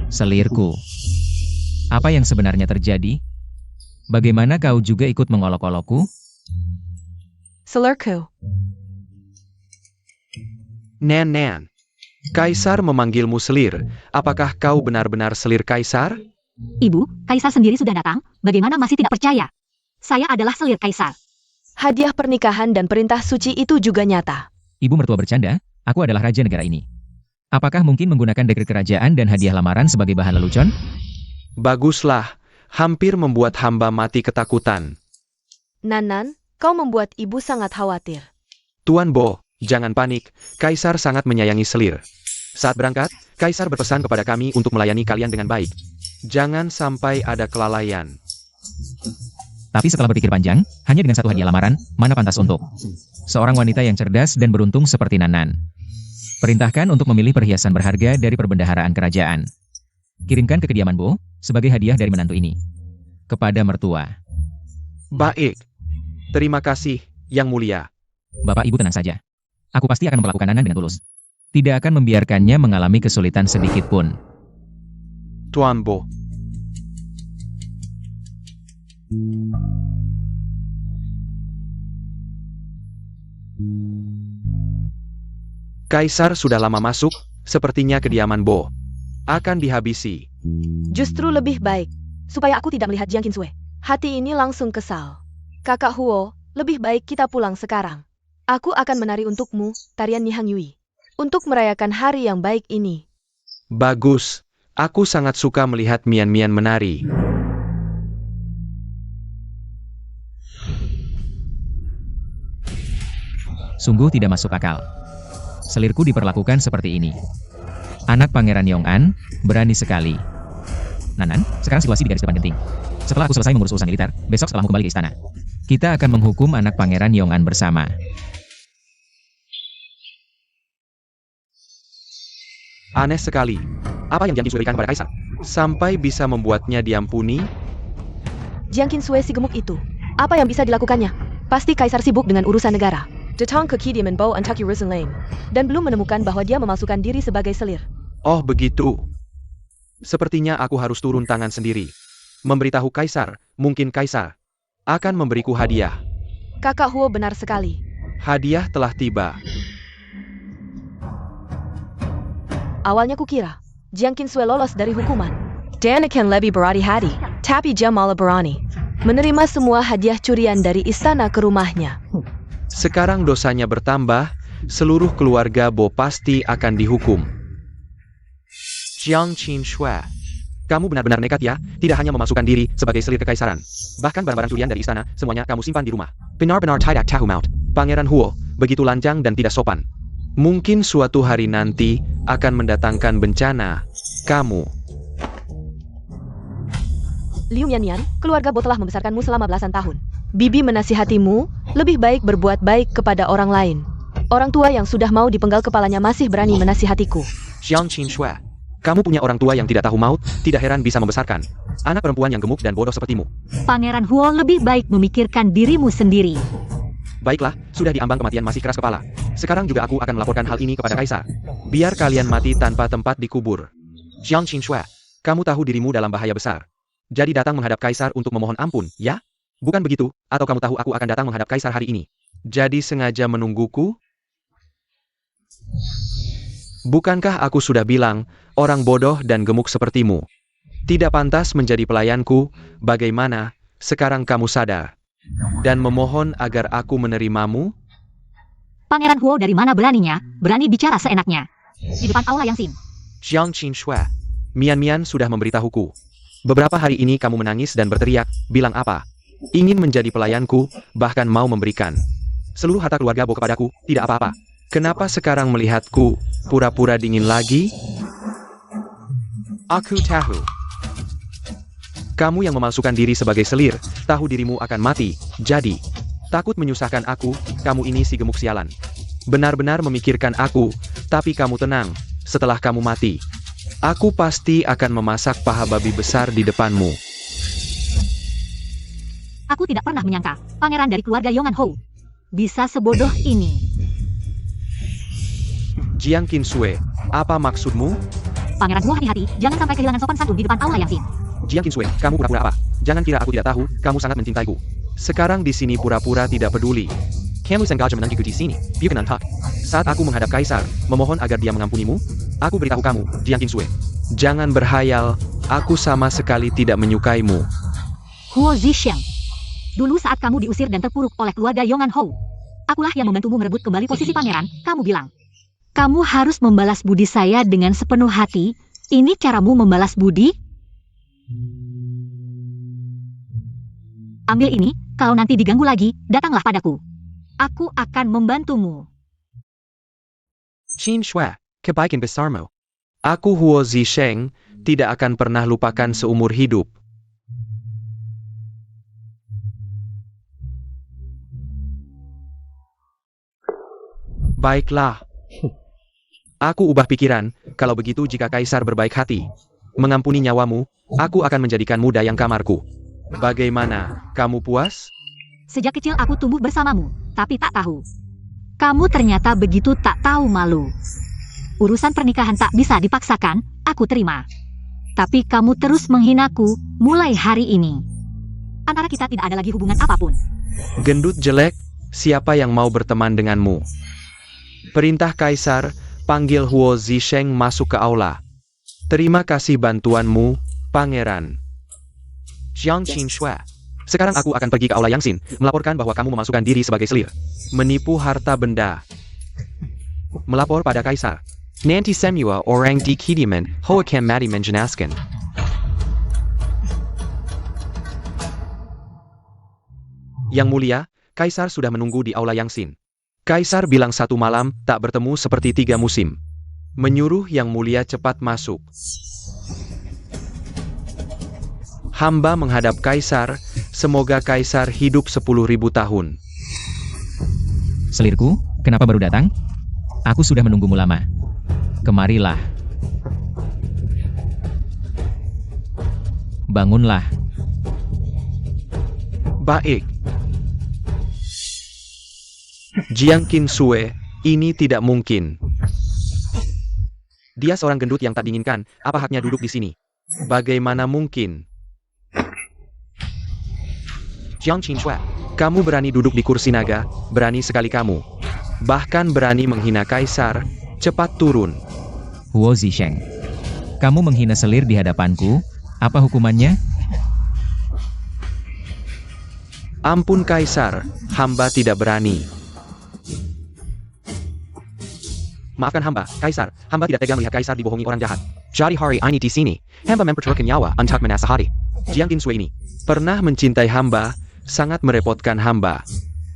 selirku. Apa yang sebenarnya terjadi? Bagaimana kau juga ikut mengolok-olokku? Selirku. Nan. Kaisar memanggilmu selir. Apakah kau benar-benar selir Kaisar? Ibu, Kaisar sendiri sudah datang, bagaimana masih tidak percaya? Saya adalah selir Kaisar. Hadiah pernikahan dan perintah suci itu juga nyata. Ibu mertua bercanda, aku adalah raja negara ini. Apakah mungkin menggunakan dekret kerajaan dan hadiah lamaran sebagai bahan lelucon? Baguslah, hampir membuat hamba mati ketakutan. Nanan, kau membuat ibu sangat khawatir. Tuan Bo, jangan panik, Kaisar sangat menyayangi selir. Saat berangkat, Kaisar berpesan kepada kami untuk melayani kalian dengan baik. Jangan sampai ada kelalaian. Tapi setelah berpikir panjang, hanya dengan satu hadiah lamaran, mana pantas untuk seorang wanita yang cerdas dan beruntung seperti Nanan. Perintahkan untuk memilih perhiasan berharga dari perbendaharaan kerajaan. Kirimkan ke kediaman Bo, sebagai hadiah dari menantu ini. Kepada mertua. Baik. Terima kasih, Yang Mulia. Bapak Ibu tenang saja. Aku pasti akan memperlakukan Nanan dengan tulus. Tidak akan membiarkannya mengalami kesulitan sedikit pun. Tuan Bo. Kaisar sudah lama masuk, sepertinya kediaman Bo akan dihabisi. Justru lebih baik, supaya aku tidak melihat Jiang Qinsui. Hati ini langsung kesal. Kakak Huo, lebih baik kita pulang sekarang. Aku akan menari untukmu, tarian Nihang Yui. Untuk merayakan hari yang baik ini. Bagus, aku sangat suka melihat Mian-Mian menari. Sungguh tidak masuk akal. Selirku diperlakukan seperti ini. Anak Pangeran Yong'an, berani sekali. Nanan, sekarang situasi di garis depan genting. Setelah aku selesai mengurus urusan militer, besok setelah aku kembali ke istana, kita akan menghukum anak Pangeran Yong'an bersama. Aneh sekali. Apa yang Jiang Qinsui berikan kepada Kaisar? Sampai bisa membuatnya diampuni? Jiang Qinsui si gemuk itu. Apa yang bisa dilakukannya? Pasti Kaisar sibuk dengan urusan negara. Datang ke Kediaman Bo Antak Urusan Lain. Dan belum menemukan bahwa dia memasukkan diri sebagai selir. Oh begitu. Sepertinya aku harus turun tangan sendiri. Memberitahu Kaisar, mungkin Kaisar akan memberiku hadiah. Kakak Huo benar sekali. Hadiah telah tiba. Awalnya kukira, Jiang Qinsui lolos dari hukuman. Dan akan lebih berhati-hati, tapi dia malah berani menerima semua hadiah curian dari istana ke rumahnya. Sekarang dosanya bertambah, seluruh keluarga Bo pasti akan dihukum. Jiang Qinsui, kamu benar-benar nekat ya, tidak hanya memasukkan diri sebagai selir kekaisaran. Bahkan barang-barang curian dari istana, semuanya kamu simpan di rumah. Benar-benar tidak tahu maut. Pangeran Huo, begitu lancang dan tidak sopan. Mungkin suatu hari nanti akan mendatangkan bencana. Kamu. Liu Mianmian, keluarga Bo telah membesarkanmu selama belasan tahun. Bibi menasihatimu, lebih baik berbuat baik kepada orang lain. Orang tua yang sudah mau dipenggal kepalanya masih berani menasihatiku. Jiang Qinsui, kamu punya orang tua yang tidak tahu maut, tidak heran bisa membesarkan anak perempuan yang gemuk dan bodoh sepertimu. Pangeran Huo lebih baik memikirkan dirimu sendiri. Baiklah, sudah diambang kematian masih keras kepala. Sekarang juga aku akan melaporkan hal ini kepada Kaisar. Biar kalian mati tanpa tempat dikubur. Jiang Qinsui, kamu tahu dirimu dalam bahaya besar. Jadi datang menghadap Kaisar untuk memohon ampun, ya? Bukan begitu, atau kamu tahu aku akan datang menghadap Kaisar hari ini? Jadi sengaja menungguku? Bukankah aku sudah bilang, orang bodoh dan gemuk sepertimu tidak pantas menjadi pelayanku? Bagaimana, sekarang kamu sadar? Dan memohon agar aku menerimamu? Pangeran Huo dari mana beraninya, berani bicara seenaknya. Di depan aula Yang Xin. Jiang Qinsui, Mian-Mian sudah memberitahuku. Beberapa hari ini kamu menangis dan berteriak, bilang apa? Ingin menjadi pelayanku, bahkan mau memberikan seluruh harta keluarga Bo kepadaku, tidak apa-apa. Kenapa sekarang melihatku pura-pura dingin lagi? Aku tahu. Kamu yang memalsukan diri sebagai selir, tahu dirimu akan mati, jadi takut menyusahkan aku, kamu ini si gemuk sialan. Benar-benar memikirkan aku, tapi kamu tenang, setelah kamu mati, aku pasti akan memasak paha babi besar di depanmu. Aku tidak pernah menyangka, pangeran dari keluarga Yongan Hou bisa sebodoh ini. Jiang Qinsui, apa maksudmu? Pangeran Huo hati-hati, jangan sampai kehilangan sopan santun di depan aula Yang Xin. Jiang Qinsui, kamu pura-pura apa? Jangan kira aku tidak tahu, kamu sangat mencintaiku. Sekarang di sini pura-pura tidak peduli. Kamu sengaja menantiku di sini, bukan tak. Saat aku menghadap Kaisar, memohon agar dia mengampunimu, aku beritahu kamu, Jiang Qinsui. Jangan berhayal, aku sama sekali tidak menyukaimu. Huo Zhixiang. Dulu saat kamu diusir dan terpuruk oleh keluarga Yongan Hou, akulah yang membantumu merebut kembali posisi pangeran. Kamu bilang, kamu harus membalas budi saya dengan sepenuh hati. Ini caramu membalas budi? Ambil ini, kalau nanti diganggu lagi, datanglah padaku. Aku akan membantumu. Qin Shui, kebaikan besarmu. Aku Huo Zhixiang, tidak akan pernah lupakan seumur hidup. Baiklah. Aku ubah pikiran, kalau begitu jika Kaisar berbaik hati, mengampuni nyawamu, aku akan menjadikanmu dayang kamarku. Bagaimana, kamu puas? Sejak kecil aku tumbuh bersamamu, tapi tak tahu. Kamu ternyata begitu tak tahu malu. Urusan pernikahan tak bisa dipaksakan, aku terima. Tapi kamu terus menghinaku mulai hari ini. Antara kita tidak ada lagi hubungan apapun. Gendut jelek, siapa yang mau berteman denganmu? Perintah Kaisar, panggil Huo Zisheng masuk ke aula. Terima kasih bantuanmu, Pangeran. Jiang Qinshue. Sekarang aku akan pergi ke aula Yangxin, melaporkan bahwa kamu memasukkan diri sebagai selir. Menipu harta benda. Melapor pada Kaisar. Nanti semua orang di Kidiman, Hoa akan mati menjenaskan. Yang mulia, Kaisar sudah menunggu di aula Yangxin. Kaisar bilang satu malam tak bertemu seperti 3 musim. Menyuruh yang mulia cepat masuk. Hamba menghadap Kaisar, semoga Kaisar hidup 10.000 tahun. Selirku, kenapa baru datang? Aku sudah menunggumu lama. Kemarilah. Bangunlah. Baik. Jiang Qinshue, ini tidak mungkin. Dia seorang gendut yang tak diinginkan, apa haknya duduk di sini? Bagaimana mungkin? Jiang Qinshue, kamu berani duduk di kursi naga, berani sekali kamu. Bahkan berani menghina Kaisar, cepat turun. Huo Zisheng. Kamu menghina selir di hadapanku, apa hukumannya? Ampun Kaisar, hamba tidak berani. Maafkan hamba, Kaisar, hamba tidak tega melihat Kaisar dibohongi orang jahat. Jadi hari ini di sini, hamba mempertaruhkan nyawa untuk menasihati. Jiang Qinshue ini pernah mencintai hamba, sangat merepotkan hamba.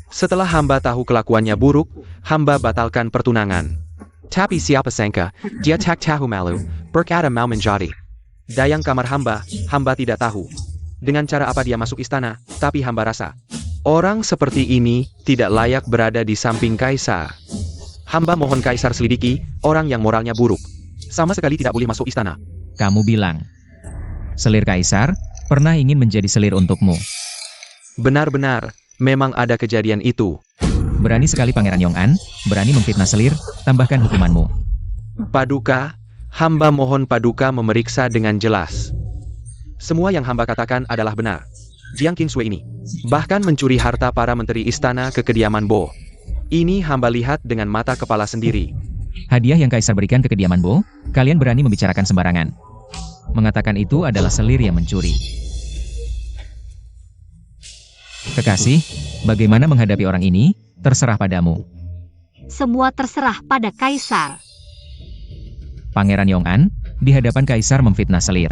Setelah hamba tahu kelakuannya buruk, hamba batalkan pertunangan. Tapi siapa sangka, dia tak tahu malu, berkata mau menjadi dayang kamar hamba, hamba tidak tahu. Dengan cara apa dia masuk istana, tapi hamba rasa orang seperti ini tidak layak berada di samping Kaisar. Hamba mohon Kaisar selidiki orang yang moralnya buruk. Sama sekali tidak boleh masuk istana. Kamu bilang, selir Kaisar pernah ingin menjadi selir untukmu. Benar-benar, memang ada kejadian itu. Berani sekali Pangeran Yong'an, berani memfitnah selir, tambahkan hukumanmu. Paduka, hamba mohon Paduka memeriksa dengan jelas. Semua yang hamba katakan adalah benar. Jiang Qinshue ini bahkan mencuri harta para menteri istana ke kediaman Bo. Ini hamba lihat dengan mata kepala sendiri. Hadiah yang Kaisar berikan ke kediaman Bo, kalian berani membicarakan sembarangan. Mengatakan itu adalah selir yang mencuri. Kekasih, bagaimana menghadapi orang ini? Terserah padamu. Semua terserah pada Kaisar. Pangeran Yong'an, di hadapan Kaisar memfitnah selir.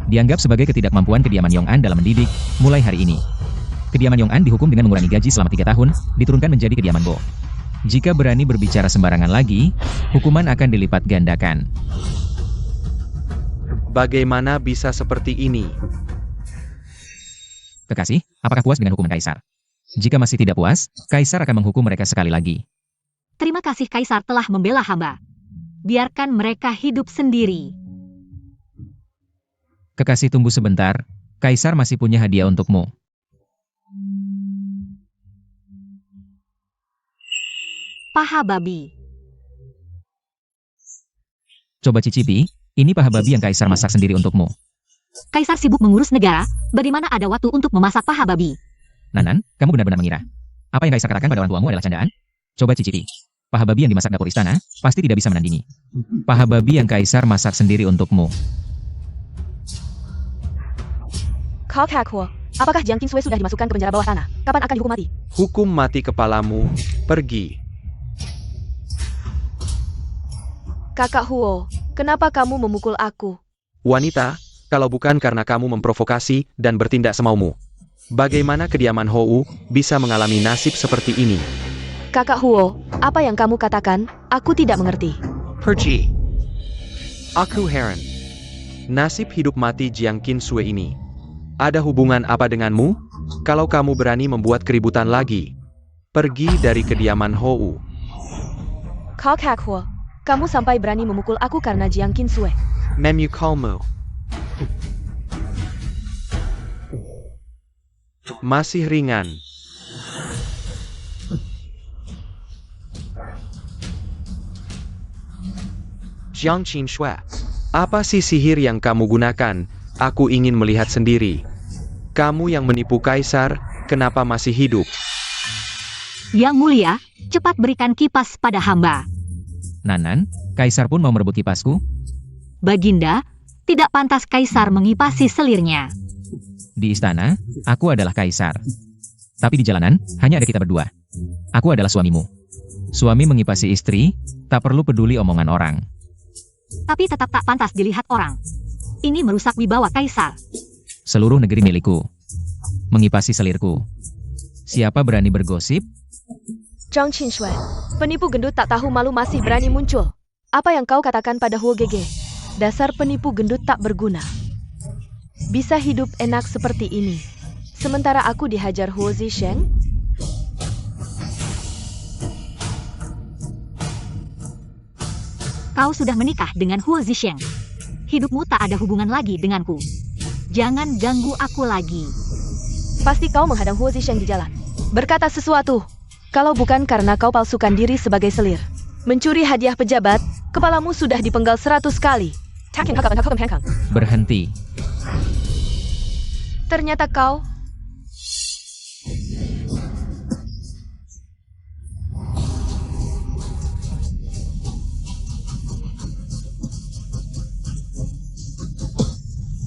Dianggap sebagai ketidakmampuan kediaman Yong'an dalam mendidik, mulai hari ini. Kediaman Yong'an dihukum dengan mengurangi gaji selama 3 tahun, diturunkan menjadi kediaman Bo. Jika berani berbicara sembarangan lagi, hukuman akan dilipat gandakan. Bagaimana bisa seperti ini? Kekasih, apakah puas dengan hukuman Kaisar? Jika masih tidak puas, Kaisar akan menghukum mereka sekali lagi. Terima kasih Kaisar telah membela hamba. Biarkan mereka hidup sendiri. Kekasih tunggu sebentar, Kaisar masih punya hadiah untukmu. Paha babi. Coba cicipi, ini paha babi yang Kaisar masak sendiri untukmu. Kaisar sibuk mengurus negara, bagaimana ada waktu untuk memasak paha babi? Nanan, kamu benar-benar mengira. Apa yang Kaisar katakan pada orang tuamu adalah candaan? Coba cicipi. Paha babi yang dimasak dapur istana, pasti tidak bisa menandingi. Paha babi yang Kaisar masak sendiri untukmu. Kakak Huo, apakah Jiang Qinshue sudah dimasukkan ke penjara bawah tanah? Kapan akan dihukum mati? Hukum mati kepalamu, pergi. Kakak Huo, kenapa kamu memukul aku? Wanita, kalau bukan karena kamu memprovokasi dan bertindak semaumu, bagaimana kediaman Hou bisa mengalami nasib seperti ini? Kakak Huo, apa yang kamu katakan? Aku tidak mengerti. Pergi. Aku heran. Nasib hidup mati Jiang Qinshue ini. Ada hubungan apa denganmu? Kalau kamu berani membuat keributan lagi, pergi dari kediaman Hou. Kakak Huo, kamu sampai berani memukul aku karena Jiang Qinshue. Memukulmu. Masih ringan. Jiang Qinshue. Apa sih sihir yang kamu gunakan? Aku ingin melihat sendiri. Kamu yang menipu kaisar, kenapa masih hidup? Yang mulia, cepat berikan kipas pada hamba. Nanan, kaisar pun mau merebut kipasku? Baginda, tidak pantas kaisar mengipasi selirnya. Di istana, aku adalah kaisar. Tapi di jalanan, hanya ada kita berdua. Aku adalah suamimu. Suami mengipasi istri, tak perlu peduli omongan orang. Tapi tetap tak pantas dilihat orang. Ini merusak wibawa kaisar. Seluruh negeri milikku. Mengipasi selirku. Siapa berani bergosip? Jiang Qinshue, penipu gendut tak tahu malu masih berani muncul. Apa yang kau katakan pada Huo Gege? Dasar penipu gendut tak berguna. Bisa hidup enak seperti ini. Sementara aku dihajar Huo Zisheng? Kau sudah menikah dengan Huo Zisheng. Hidupmu tak ada hubungan lagi denganku. Jangan ganggu aku lagi. Pasti kau menghadang Huo Zisheng di jalan. Berkata sesuatu. Kalau bukan karena kau palsukan diri sebagai selir. Mencuri hadiah pejabat, kepalamu sudah dipenggal 100 kali. Berhenti. Ternyata kau...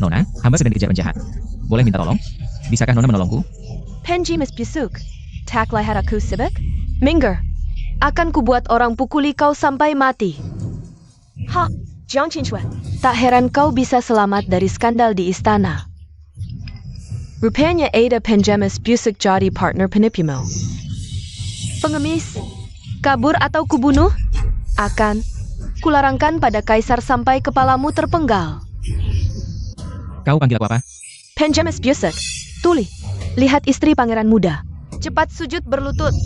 Nona, hamba sedang dikejar penjahat. Boleh minta tolong? Bisakah Nona menolongku? Penji Miss Busuk. Tak leher aku sibuk? Minggir. Akan kubuat orang pukuli kau sampai mati. Ha, Jiang Qinshue. Tak heran kau bisa selamat dari skandal di istana. Rupanya Ada Penjamis Busuk jadi partner penipumu. Pengemis, kabur atau kubunuh? Akan kularangkan pada kaisar sampai kepalamu terpenggal. Kau panggil aku apa? Penjamis Busuk. Tuli, lihat istri pangeran muda. Cepat sujud berlutut.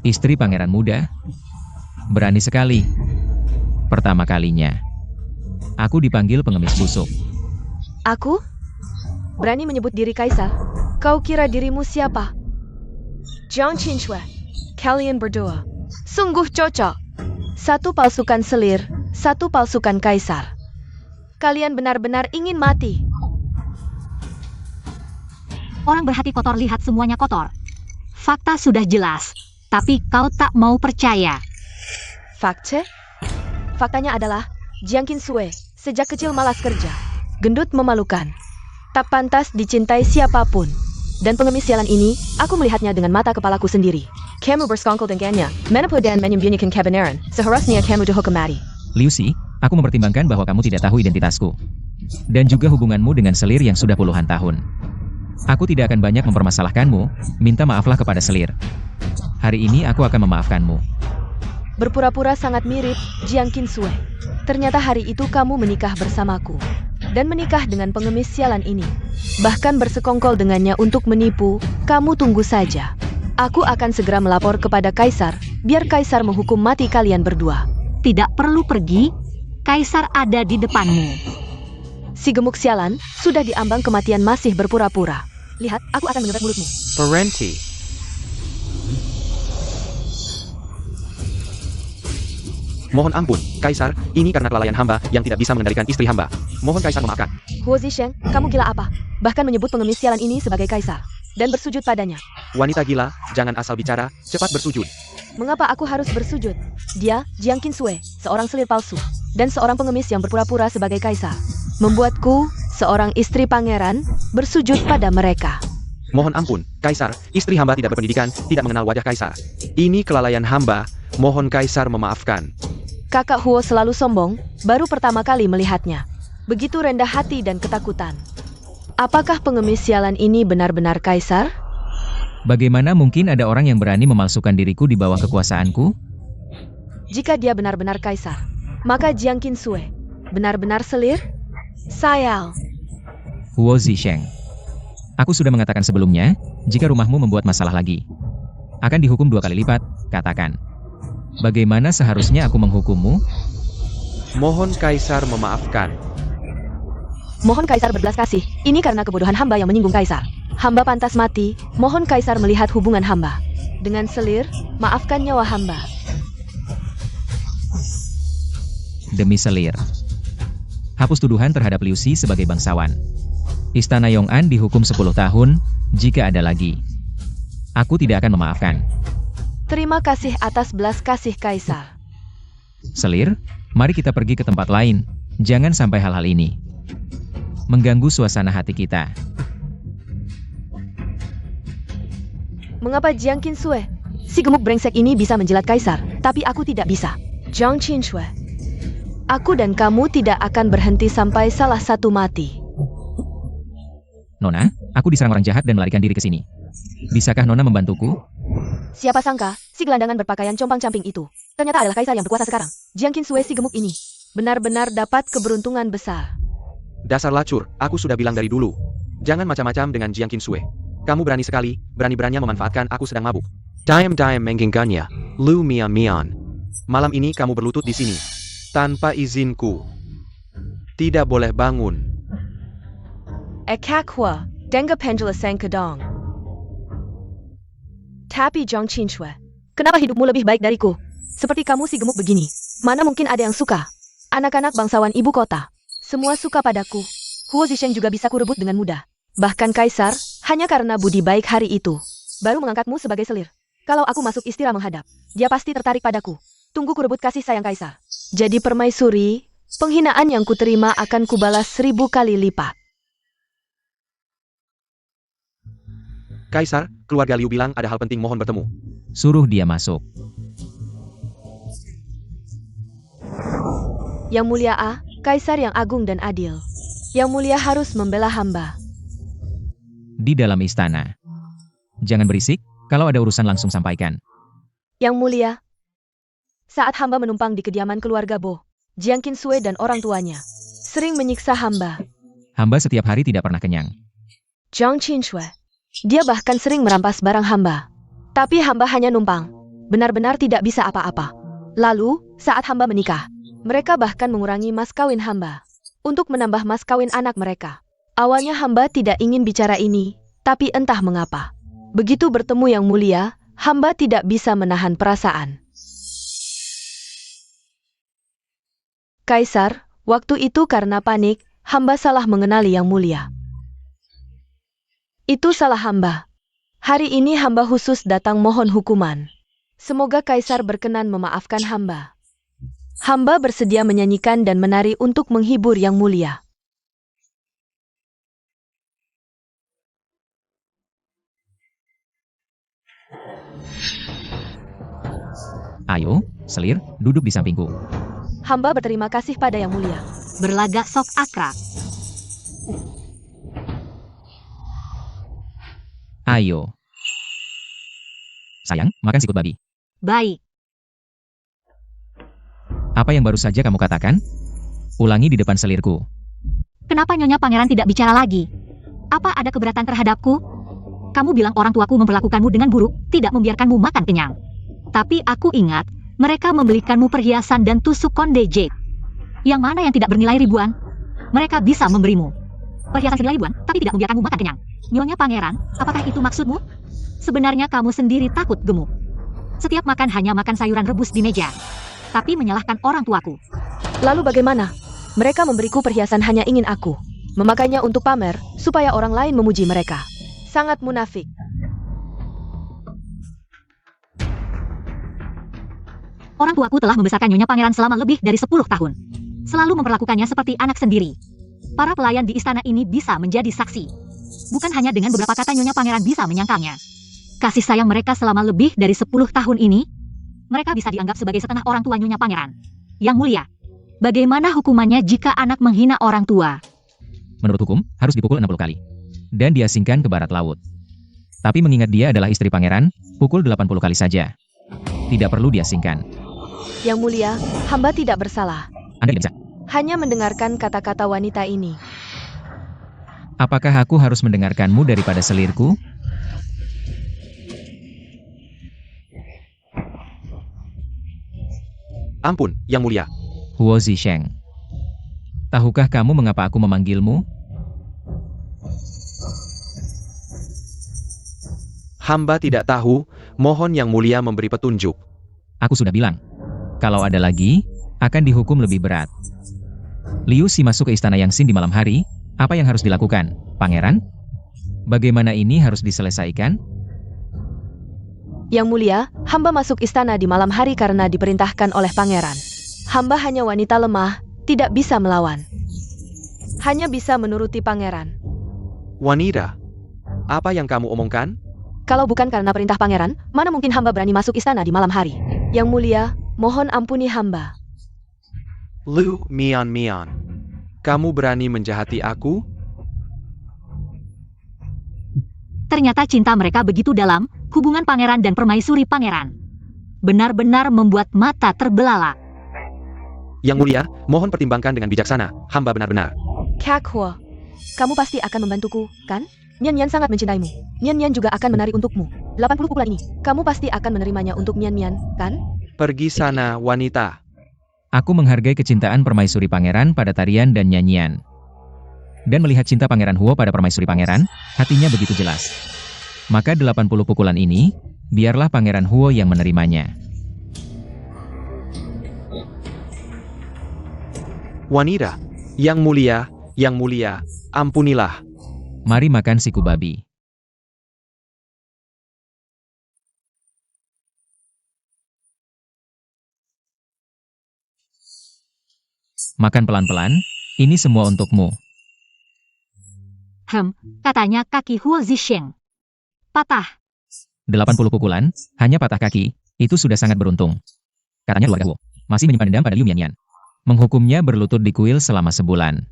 Istri pangeran muda? Berani sekali. Pertama kalinya. Aku dipanggil pengemis busuk. Aku? Berani menyebut diri kaisar? Kau kira dirimu siapa? Jiang Qinshue, kalian berdua. Sungguh cocok. Satu palsukan selir, satu palsukan kaisar. Kalian benar-benar ingin mati. Orang berhati kotor lihat semuanya kotor. Fakta sudah jelas, tapi kau tak mau percaya. Fakta? Faktanya adalah, Jiang Qinshue sejak kecil malas kerja. Gendut memalukan. Tak pantas dicintai siapapun. Dan pengemis sialan ini, aku melihatnya dengan mata kepalaku sendiri. Kamu bersekongkol dengannya, menipu dan menyembunyikan kebenaran. Seharusnya kamu dihukum mati. Liu Si, aku mempertimbangkan bahwa kamu tidak tahu identitasku. Dan juga hubunganmu dengan selir yang sudah puluhan tahun. Aku tidak akan banyak mempermasalahkanmu, minta maaflah kepada selir. Hari ini aku akan memaafkanmu. Berpura-pura sangat mirip, Jiang Qinshue. Ternyata hari itu kamu menikah bersamaku. Dan menikah dengan pengemis sialan ini. Bahkan bersekongkol dengannya untuk menipu, kamu tunggu saja. Aku akan segera melapor kepada kaisar, biar kaisar menghukum mati kalian berdua. Tidak perlu pergi, kaisar ada di depanmu. Si gemuk sialan, sudah diambang kematian masih berpura-pura. Lihat, aku akan menyeret mulutmu. Parenti. Mohon ampun, Kaisar, ini karena kelalaian hamba yang tidak bisa mengendalikan istri hamba. Mohon Kaisar memaafkan. Huo Zisheng, kamu gila apa? Bahkan menyebut pengemis sialan ini sebagai kaisar. Dan bersujud padanya. Wanita gila, jangan asal bicara, cepat bersujud. Mengapa aku harus bersujud? Dia, Jiang Qinshue, seorang selir palsu. Dan seorang pengemis yang berpura-pura sebagai kaisar. Membuatku, seorang istri pangeran, bersujud pada mereka. Mohon ampun, Kaisar, istri hamba tidak berpendidikan, tidak mengenal wajah Kaisar. Ini kelalaian hamba, mohon Kaisar memaafkan. Kakak Huo selalu sombong, baru pertama kali melihatnya. Begitu rendah hati dan ketakutan. Apakah pengemis sialan ini benar-benar kaisar? Bagaimana mungkin ada orang yang berani memalsukan diriku di bawah kekuasaanku? Jika dia benar-benar kaisar, maka Jiang Qinshue benar-benar selir? Sayal. Huo Zisheng. Aku sudah mengatakan sebelumnya, jika rumahmu membuat masalah lagi, akan dihukum 2 kali lipat, katakan. Bagaimana seharusnya aku menghukummu? Mohon Kaisar memaafkan. Mohon Kaisar berbelas kasih, ini karena kebodohan hamba yang menyinggung Kaisar. Hamba pantas mati, mohon Kaisar melihat hubungan hamba. Dengan selir, maafkan nyawa hamba. demi selir. Hapus tuduhan terhadap Liu Xi sebagai bangsawan. Istana Yong'an dihukum 10 tahun, jika ada lagi. Aku tidak akan memaafkan. Terima kasih atas belas kasih Kaisar. Selir, mari kita pergi ke tempat lain. Jangan sampai hal-hal ini mengganggu suasana hati kita. Mengapa Jiang Qinsue? Si gemuk brengsek ini bisa menjilat Kaisar, tapi aku tidak bisa. Jiang Qinsue, aku dan kamu tidak akan berhenti sampai salah satu mati. Nona, aku diserang orang jahat dan melarikan diri ke sini. Bisakah Nona membantuku? Siapa sangka, si gelandangan berpakaian compang-camping itu ternyata adalah Kaisar yang berkuasa sekarang. Jiang Qinsue si gemuk ini benar-benar dapat keberuntungan besar. Dasar lacur, aku sudah bilang dari dulu. Jangan macam-macam dengan Jiang Qinsue. Kamu berani sekali, berani-beraninya memanfaatkan aku sedang mabuk. Diam-diam menggenggamnya, Lu Mian. Malam ini kamu berlutut di sini. Tanpa izinku. Tidak boleh bangun. Ekakwa, denga pendula sang kedong. Tapi Jiang Qinsue, kenapa hidupmu lebih baik dariku? Seperti kamu si gemuk begini. Mana mungkin ada yang suka? Anak-anak bangsawan ibu kota. Semua suka padaku. Huo Zisheng juga bisa kurebut dengan mudah. Bahkan Kaisar, hanya karena budi baik hari itu, baru mengangkatmu sebagai selir. Kalau aku masuk istirahat menghadap, dia pasti tertarik padaku. Tunggu kurebut kasih sayang Kaisar. Jadi permaisuri, penghinaan yang kuterima akan kubalas 1000 kali lipat. Kaisar, keluarga Liu bilang ada hal penting mohon bertemu. Suruh dia masuk. Yang mulia A, Kaisar yang agung dan adil. Yang mulia harus membela hamba. Di dalam istana. Jangan berisik, kalau ada urusan langsung sampaikan. Yang mulia, saat hamba menumpang di kediaman keluarga Bo, Jiang Qinsue dan orang tuanya sering menyiksa hamba. Hamba setiap hari tidak pernah kenyang. Jiang Qinsue, dia bahkan sering merampas barang hamba. Tapi hamba hanya numpang, benar-benar tidak bisa apa-apa. Lalu, saat hamba menikah, mereka bahkan mengurangi mas kawin hamba untuk menambah mas kawin anak mereka. Awalnya hamba tidak ingin bicara ini, tapi entah mengapa. Begitu bertemu yang mulia, hamba tidak bisa menahan perasaan. Kaisar, waktu itu karena panik, hamba salah mengenali yang mulia. Itu salah hamba. Hari ini hamba khusus datang mohon hukuman. Semoga Kaisar berkenan memaafkan hamba. Hamba bersedia menyanyikan dan menari untuk menghibur yang mulia. Ayo, selir, duduk di sampingku. Hamba berterima kasih pada yang mulia. Berlagak sok akrab. Ayo. Sayang, makan sikut babi. Baik. Apa yang baru saja kamu katakan? Ulangi di depan selirku. Kenapa Nyonya Pangeran tidak bicara lagi? Apa ada keberatan terhadapku? Kamu bilang orang tuaku memperlakukanmu dengan buruk, tidak membiarkanmu makan kenyang. Tapi aku ingat, mereka membelikanmu perhiasan dan tusuk konde jade. Yang mana yang tidak bernilai ribuan? Mereka bisa memberimu perhiasan senilai ribuan, tapi tidak membiarkanmu makan kenyang. Nyonya Pangeran, apakah itu maksudmu? Sebenarnya kamu sendiri takut gemuk. Setiap makan hanya makan sayuran rebus di meja. Tapi menyalahkan orang tuaku. Lalu bagaimana? Mereka memberiku perhiasan hanya ingin aku memakainya untuk pamer, supaya orang lain memuji mereka. Sangat munafik. Orang tuaku telah membesarkan Nyonya Pangeran selama lebih dari 10 tahun. Selalu memperlakukannya seperti anak sendiri. Para pelayan di istana ini bisa menjadi saksi. Bukan hanya dengan beberapa kata Nyonya Pangeran bisa menyangkalnya. Kasih sayang mereka selama lebih dari 10 tahun ini, mereka bisa dianggap sebagai setengah orang tua Nyonya Pangeran. Yang mulia, bagaimana hukumannya jika anak menghina orang tua? Menurut hukum, harus dipukul 60 kali. Dan diasingkan ke barat laut. Tapi mengingat dia adalah istri pangeran, pukul 80 kali saja. Tidak perlu diasingkan. Yang mulia, hamba tidak bersalah. Anda tidak bisa. Hanya mendengarkan kata-kata wanita ini. Apakah aku harus mendengarkanmu daripada selirku? Ampun, Yang Mulia. Huo Zisheng. Tahukah kamu mengapa aku memanggilmu? Hamba tidak tahu, mohon Yang Mulia memberi petunjuk. Aku sudah bilang. Kalau ada lagi, akan dihukum lebih berat. Liu Xi masuk ke istana Yang Xin di malam hari. Apa yang harus dilakukan, Pangeran? Bagaimana ini harus diselesaikan? Yang mulia, hamba masuk istana di malam hari karena diperintahkan oleh pangeran. Hamba hanya wanita lemah, tidak bisa melawan. Hanya bisa menuruti pangeran. Wanita, apa yang kamu omongkan? Kalau bukan karena perintah pangeran, mana mungkin hamba berani masuk istana di malam hari? Yang mulia, mohon ampuni hamba. Lu Mian, kamu berani menjahati aku? Ternyata cinta mereka begitu dalam, hubungan pangeran dan permaisuri pangeran. Benar-benar membuat mata terbelalak. Yang mulia, mohon pertimbangkan dengan bijaksana. Hamba benar-benar. Kak Hua, kamu pasti akan membantuku, kan? Nian sangat mencintaimu. Nian juga akan menari untukmu. 80 pukulan ini, kamu pasti akan menerimanya untuk Nian, kan? Pergi sana, wanita. Aku menghargai kecintaan permaisuri pangeran pada tarian dan nyanyian. Dan melihat cinta Pangeran Huo pada permaisuri pangeran, hatinya begitu jelas. Maka 80 pukulan ini, biarlah Pangeran Huo yang menerimanya. Wanita, yang mulia, ampunilah. Mari makan siku babi. Makan pelan-pelan, ini semua untukmu. Katanya kaki Huo Zisheng patah. 80 pukulan, hanya patah kaki, itu sudah sangat beruntung. Katanya keluarga Huo masih menyimpan dendam pada Liu Mian. Menghukumnya berlutut di kuil selama sebulan.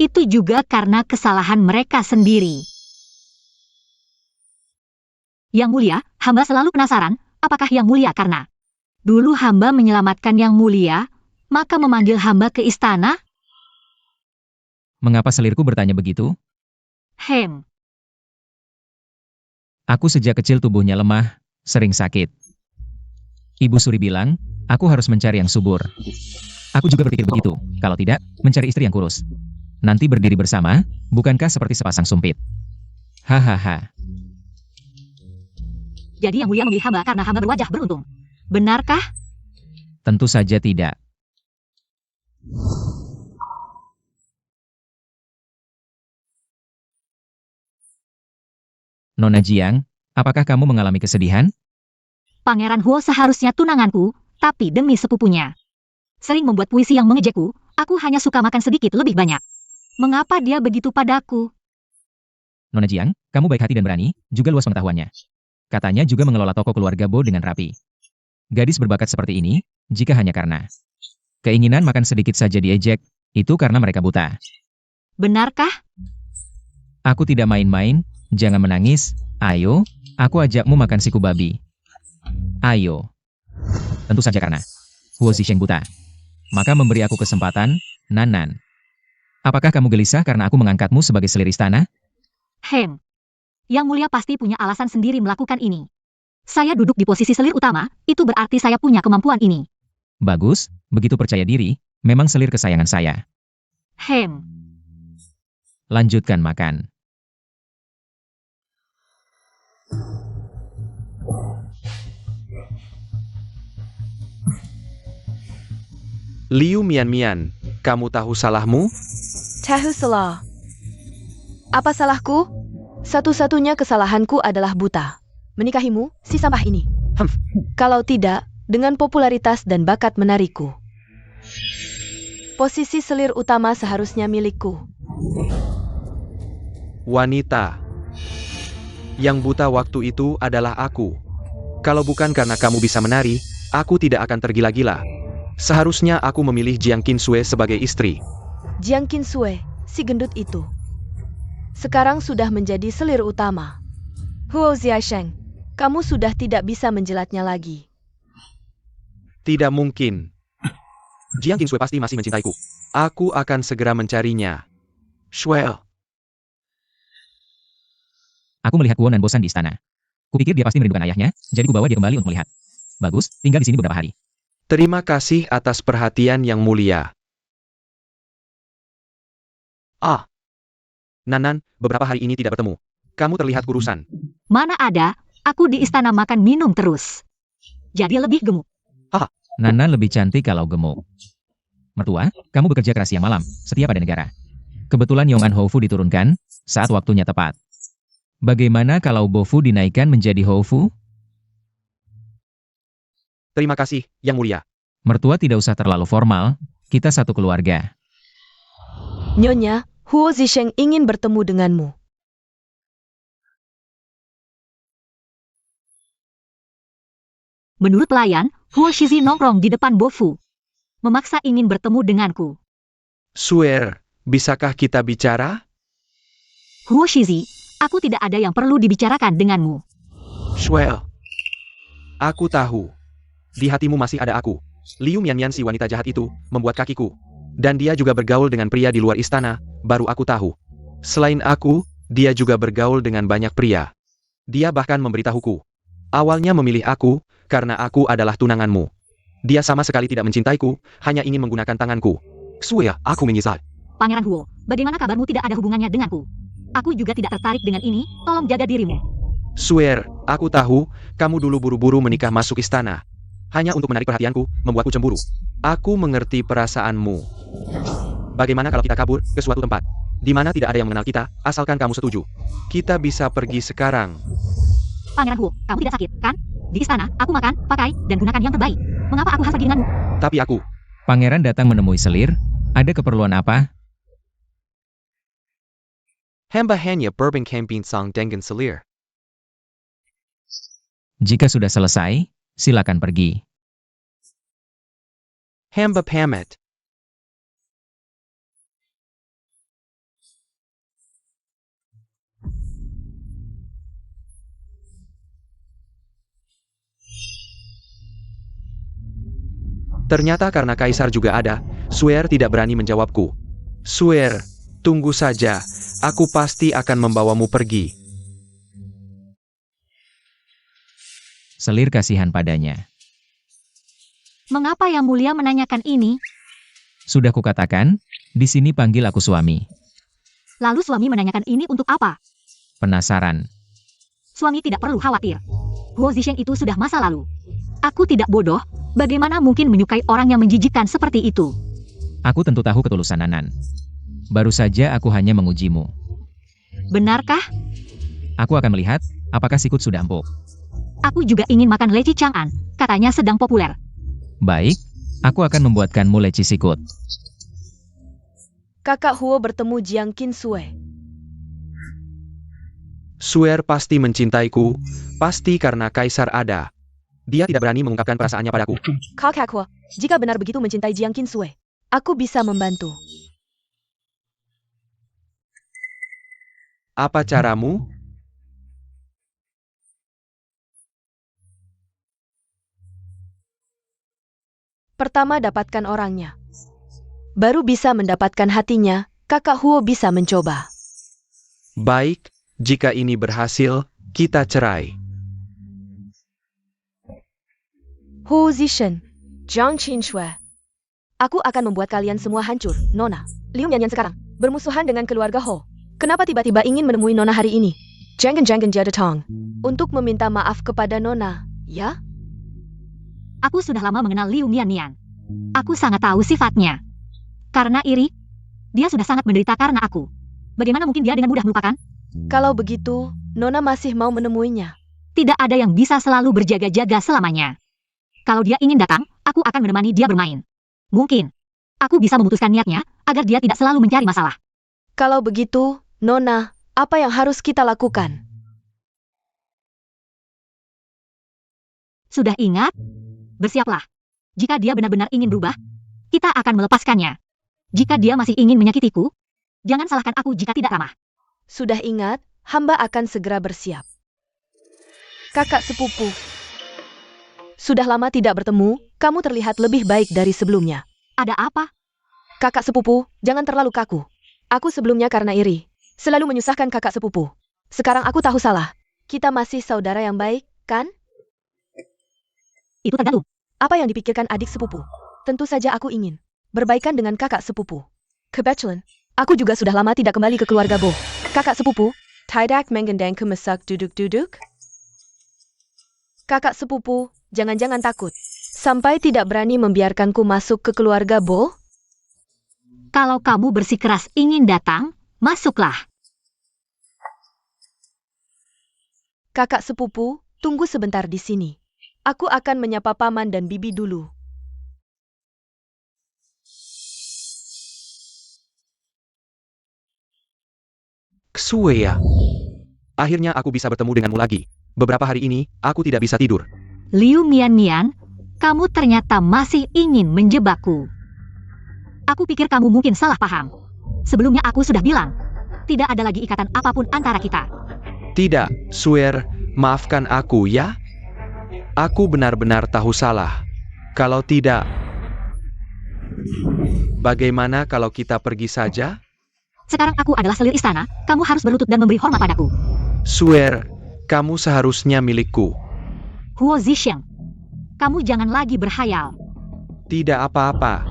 Itu juga karena kesalahan mereka sendiri. Yang mulia, hamba selalu penasaran, apakah yang mulia karena dulu hamba menyelamatkan yang mulia, maka memanggil hamba ke istana? Mengapa selirku bertanya begitu? Aku sejak kecil tubuhnya lemah, sering sakit. Ibu Suri bilang, aku harus mencari yang subur. Aku juga berpikir begitu, kalau tidak, mencari istri yang kurus. Nanti berdiri bersama, bukankah seperti sepasang sumpit? Hahaha. Jadi yang mulia memilih hamba karena hamba berwajah beruntung. Benarkah? Tentu saja tidak. Nona Jiang, apakah kamu mengalami kesedihan? Pangeran Huo seharusnya tunanganku, tapi demi sepupunya sering membuat puisi yang mengejekku, aku hanya suka makan sedikit lebih banyak. Mengapa dia begitu padaku? Nona Jiang, kamu baik hati dan berani, juga luas pengetahuannya. Katanya juga mengelola toko keluarga Bo dengan rapi. Gadis berbakat seperti ini, jika hanya karena keinginan makan sedikit saja diejek, itu karena mereka buta. Benarkah? Aku tidak main-main, jangan menangis, ayo, aku ajakmu makan siku babi. Ayo. Tentu saja karena Huo Zisheng buta. Maka memberi aku kesempatan, Nan. Apakah kamu gelisah karena aku mengangkatmu sebagai selir istana? Yang mulia pasti punya alasan sendiri melakukan ini. Saya duduk di posisi selir utama, itu berarti saya punya kemampuan ini. Bagus, begitu percaya diri, memang selir kesayangan saya. Lanjutkan makan. Liu Mian, kamu tahu salahmu? Tahu salah. Apa salahku? Satu-satunya kesalahanku adalah buta. Menikahimu, si sampah ini. Kalau tidak, dengan popularitas dan bakat menariku. Posisi selir utama seharusnya milikku. Wanita. Yang buta waktu itu adalah aku. Kalau bukan karena kamu bisa menari, aku tidak akan tergila-gila. Seharusnya aku memilih Jiang Qinsui sebagai istri. Jiang Qinsui, si gendut itu. Sekarang sudah menjadi selir utama. Huo Zisheng, kamu sudah tidak bisa menjelatnya lagi. Tidak mungkin. Jiang Qinsui pasti masih mencintaiku. Aku akan segera mencarinya. Shuel. Aku melihat Guo Nan bosan di istana. Kupikir dia pasti merindukan ayahnya, jadi kubawa dia kembali untuk melihat. Bagus, tinggal di sini beberapa hari. Terima kasih atas perhatian yang mulia. Nan, beberapa hari ini tidak bertemu. Kamu terlihat kurusan. Mana ada, aku di istana makan minum terus. Jadi lebih gemuk. Nana lebih cantik kalau gemuk. Mertua, kamu bekerja keras siang malam, setia pada negara. Kebetulan Yongan Hofu diturunkan saat waktunya tepat. Bagaimana kalau Bofu dinaikkan menjadi Hofu? Terima kasih, Yang Mulia. Mertua tidak usah terlalu formal, kita satu keluarga. Nyonya, Huo Zisheng ingin bertemu denganmu. Menurut pelayan, Huo Shizi nongkrong di depan Bofu. Memaksa ingin bertemu denganku. Suer, bisakah kita bicara? Huo Shizi, aku tidak ada yang perlu dibicarakan denganmu. Suel. Aku tahu. Di hatimu masih ada aku. Liu Mianyan si wanita jahat itu, membuat kakiku. Dan dia juga bergaul dengan pria di luar istana, baru aku tahu. Selain aku, dia juga bergaul dengan banyak pria. Dia bahkan memberitahuku. Awalnya memilih aku, karena aku adalah tunanganmu. Dia sama sekali tidak mencintaiku, hanya ingin menggunakan tanganku. Suel, aku menyesal. Pangeran Huo, bagaimana kabarmu tidak ada hubungannya denganku? Aku juga tidak tertarik dengan ini, tolong jaga dirimu. Suer, aku tahu, kamu dulu buru-buru menikah masuk istana. Hanya untuk menarik perhatianku, membuatku cemburu. Aku mengerti perasaanmu. Bagaimana kalau kita kabur ke suatu tempat, di mana tidak ada yang mengenal kita, asalkan kamu setuju. Kita bisa pergi sekarang. Pangeran Huo, kamu tidak sakit, kan? Di istana, aku makan, pakai, dan gunakan yang terbaik. Mengapa aku harus pergi denganmu? Tapi aku, Pangeran datang menemui Selir, ada keperluan apa? hamba hanya berbeng camping sang dengan Selir. Jika sudah selesai, silakan pergi. Hamba pamit. Ternyata karena Kaisar juga ada, Suer tidak berani menjawabku. Suer, tunggu saja, aku pasti akan membawamu pergi. Selir kasihan padanya. Mengapa Yang Mulia menanyakan ini? Sudah kukatakan, di sini panggil aku suami. Lalu suami menanyakan ini untuk apa? Penasaran. Suami tidak perlu khawatir. Huo Zisheng itu sudah masa lalu. Aku tidak bodoh, bagaimana mungkin menyukai orang yang menjijikkan seperti itu? Aku tentu tahu ketulusan Nanan. Baru saja aku hanya mengujimu. Benarkah? Aku akan melihat, apakah sikut sudah empuk. Aku juga ingin makan leci Chang'an, katanya sedang populer. Baik, aku akan membuatkanmu leci sikut. Kakak Huo bertemu Jiang Qin Sue. Suer pasti mencintaiku, pasti karena Kaisar ada. Dia tidak berani mengungkapkan perasaannya padaku. Kakak Huo, jika benar begitu mencintai Jiang Qin Sue, aku bisa membantu. Apa caramu? Pertama dapatkan orangnya. Baru bisa mendapatkan hatinya, kakak Huo bisa mencoba. Baik, jika ini berhasil, kita cerai. Huo Zisheng, Jiang Qin Sue. Aku akan membuat kalian semua hancur, Nona. Liu Mianyan sekarang bermusuhan dengan keluarga Ho. Kenapa tiba-tiba ingin menemui Nona hari ini? Jangan dia datang untuk meminta maaf kepada Nona, ya? Aku sudah lama mengenal Liu Mianyan. Aku sangat tahu sifatnya. Karena iri, dia sudah sangat menderita karena aku. Bagaimana mungkin dia dengan mudah melupakan? Kalau begitu, Nona masih mau menemuinya. Tidak ada yang bisa selalu berjaga-jaga selamanya. Kalau dia ingin datang, aku akan menemani dia bermain. Mungkin. Aku bisa memutuskan niatnya, agar dia tidak selalu mencari masalah. Kalau begitu, Nona, apa yang harus kita lakukan? Sudah ingat? Bersiaplah. Jika dia benar-benar ingin berubah, kita akan melepaskannya. Jika dia masih ingin menyakitiku, jangan salahkan aku jika tidak ramah. Sudah ingat, hamba akan segera bersiap. Kakak sepupu. Sudah lama tidak bertemu, kamu terlihat lebih baik dari sebelumnya. Ada apa? Kakak sepupu, jangan terlalu kaku. Aku sebelumnya karena iri, selalu menyusahkan kakak sepupu. Sekarang aku tahu salah. Kita masih saudara yang baik, kan? Itu tergantung. Apa yang dipikirkan adik sepupu? Tentu saja aku ingin berbaikan dengan kakak sepupu. Kebetulan, aku juga sudah lama tidak kembali ke keluarga Bo. Kakak sepupu, tidak mengendang ke mesak duduk-duduk? Kakak sepupu, jangan-jangan takut. Sampai tidak berani membiarkanku masuk ke keluarga Bo? Kalau kamu bersikeras ingin datang, masuklah. Kakak sepupu, tunggu sebentar di sini. Aku akan menyapa paman dan bibi dulu. Ksue. Akhirnya aku bisa bertemu denganmu lagi. Beberapa hari ini, aku tidak bisa tidur. Liu Mian, kamu ternyata masih ingin menjebakku. Aku pikir kamu mungkin salah paham. Sebelumnya aku sudah bilang, tidak ada lagi ikatan apapun antara kita. Tidak, Suer, maafkan aku ya. Aku benar-benar tahu salah. Kalau tidak, bagaimana kalau kita pergi saja? Sekarang aku adalah selir istana, kamu harus berlutut dan memberi hormat padaku. Suer, kamu seharusnya milikku. Huo Zhixiang, kamu jangan lagi berhayal. Tidak apa-apa.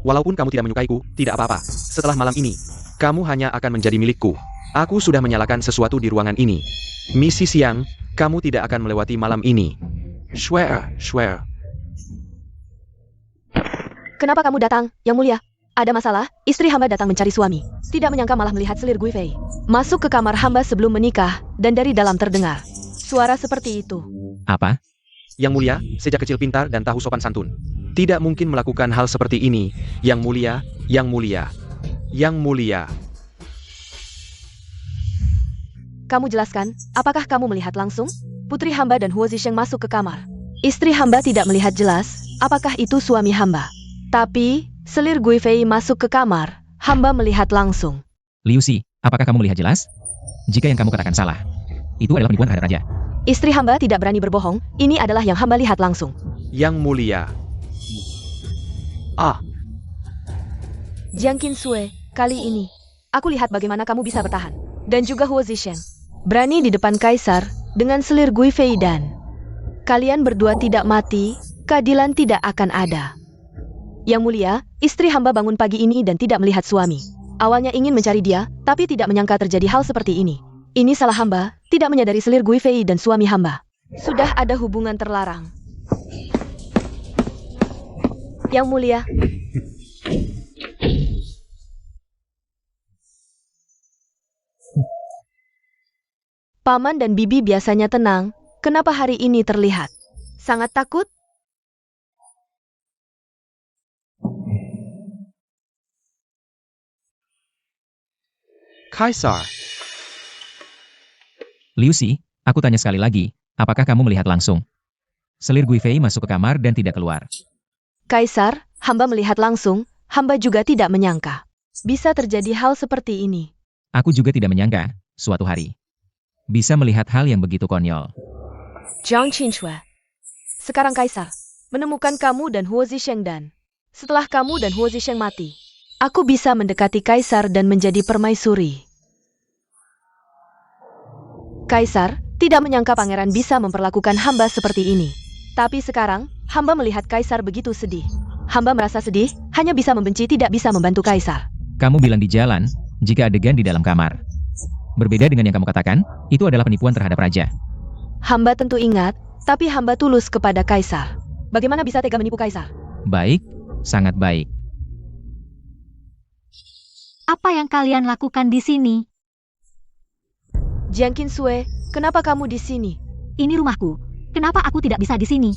Walaupun kamu tidak menyukaiku, tidak apa-apa. Setelah malam ini, kamu hanya akan menjadi milikku. Aku sudah menyalakan sesuatu di ruangan ini. Misi siang, kamu tidak akan melewati malam ini. Swear. Kenapa kamu datang, Yang Mulia? Ada masalah? Istri hamba datang mencari suami. Tidak menyangka malah melihat selir Gui Fei. Masuk ke kamar hamba sebelum menikah, dan dari dalam terdengar suara seperti itu. Apa? Yang Mulia, sejak kecil pintar dan tahu sopan santun. Tidak mungkin melakukan hal seperti ini. Yang Mulia, Yang Mulia, Yang Mulia. Kamu jelaskan, apakah kamu melihat langsung? Putri hamba dan Huo Zhixiang masuk ke kamar. Istri hamba tidak melihat jelas, apakah itu suami hamba. Tapi, selir Gui Fei masuk ke kamar, hamba melihat langsung. Liu Si, apakah kamu melihat jelas? Jika yang kamu katakan salah, itu adalah penipuan terhadap raja. Istri hamba tidak berani berbohong, ini adalah yang hamba lihat langsung. Yang Mulia. Jiang Qinsue, kali ini, aku lihat bagaimana kamu bisa bertahan. Dan juga Huo Zhixiang. Berani di depan kaisar, dengan selir Gui Fei dan kalian berdua tidak mati, keadilan tidak akan ada. Yang Mulia, istri hamba bangun pagi ini dan tidak melihat suami. Awalnya ingin mencari dia, tapi tidak menyangka terjadi hal seperti ini. Ini salah hamba, tidak menyadari selir Gui Fei dan suami hamba sudah ada hubungan terlarang. Yang Mulia. Paman dan bibi biasanya tenang, kenapa hari ini terlihat sangat takut? Kaisar. Liu Si, aku tanya sekali lagi, apakah kamu melihat langsung? Selir Gui Fei masuk ke kamar dan tidak keluar. Kaisar, hamba melihat langsung, hamba juga tidak menyangka bisa terjadi hal seperti ini. Aku juga tidak menyangka, suatu hari bisa melihat hal yang begitu konyol. Jiang Qinsue. Sekarang Kaisar menemukan kamu dan Huo Zhixiang dan setelah kamu dan Huo Zhixiang mati, aku bisa mendekati Kaisar dan menjadi permaisuri. Kaisar tidak menyangka pangeran bisa memperlakukan hamba seperti ini. Tapi sekarang, hamba melihat Kaisar begitu sedih. Hamba merasa sedih, hanya bisa membenci tidak bisa membantu Kaisar. Kamu bilang di jalan, jika adegan di dalam kamar. Berbeda dengan yang kamu katakan, itu adalah penipuan terhadap raja. Hamba tentu ingat, tapi hamba tulus kepada Kaisar. Bagaimana bisa tega menipu Kaisar? Baik, sangat baik. Apa yang kalian lakukan di sini? Jiang Qinsue, kenapa kamu di sini? Ini rumahku. Kenapa aku tidak bisa di sini?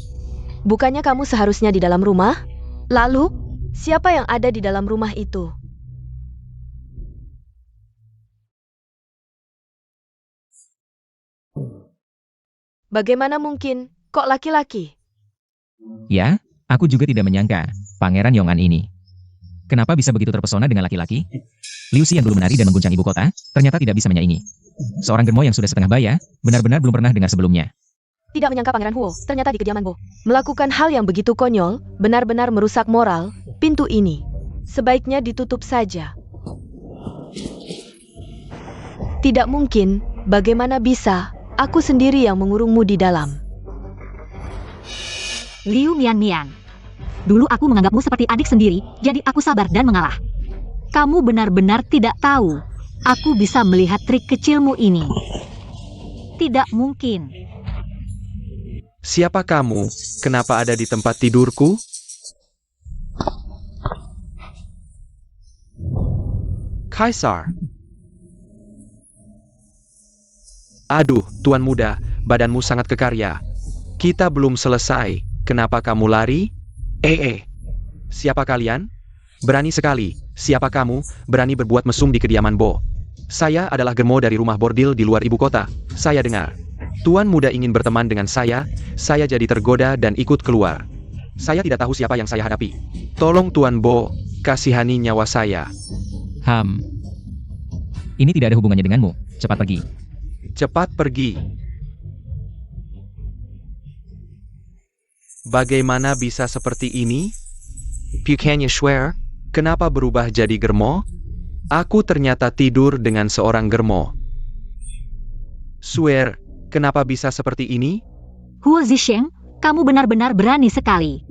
Bukannya kamu seharusnya di dalam rumah? Lalu, siapa yang ada di dalam rumah itu? Bagaimana mungkin, kok laki-laki? Ya, aku juga tidak menyangka, Pangeran Yongan ini. Kenapa bisa begitu terpesona dengan laki-laki? Liu Si yang dulu menari dan mengguncang ibu kota, ternyata tidak bisa menyaingi. Seorang genmo yang sudah setengah baya, benar-benar belum pernah dengar sebelumnya. Tidak menyangka Pangeran Huo, ternyata di kediaman Bo. Melakukan hal yang begitu konyol, benar-benar merusak moral, pintu ini. Sebaiknya ditutup saja. Tidak mungkin, bagaimana bisa, aku sendiri yang mengurungmu di dalam. Liu Mian. Dulu aku menganggapmu seperti adik sendiri, jadi aku sabar dan mengalah. Kamu benar-benar tidak tahu, aku bisa melihat trik kecilmu ini. Tidak mungkin. Siapa kamu? Kenapa ada di tempat tidurku? Kaisar. Aduh, Tuan Muda, badanmu sangat kekar ya. Kita belum selesai. Kenapa kamu lari? Siapa kalian? Berani sekali. Siapa kamu? Berani berbuat mesum di kediaman Bo. Saya adalah Germo dari rumah bordil di luar ibu kota. Saya dengar. Tuan Muda ingin berteman dengan saya jadi tergoda dan ikut keluar. Saya tidak tahu siapa yang saya hadapi. Tolong Tuan Bo, kasihani nyawa saya. Ini tidak ada hubungannya denganmu. Cepat pergi. Cepat pergi. Bagaimana bisa seperti ini? Bukannya swear? Kenapa berubah jadi Germo? Aku ternyata tidur dengan seorang Germo. Swear, kenapa bisa seperti ini? Huo Zisheng, kamu benar-benar berani sekali.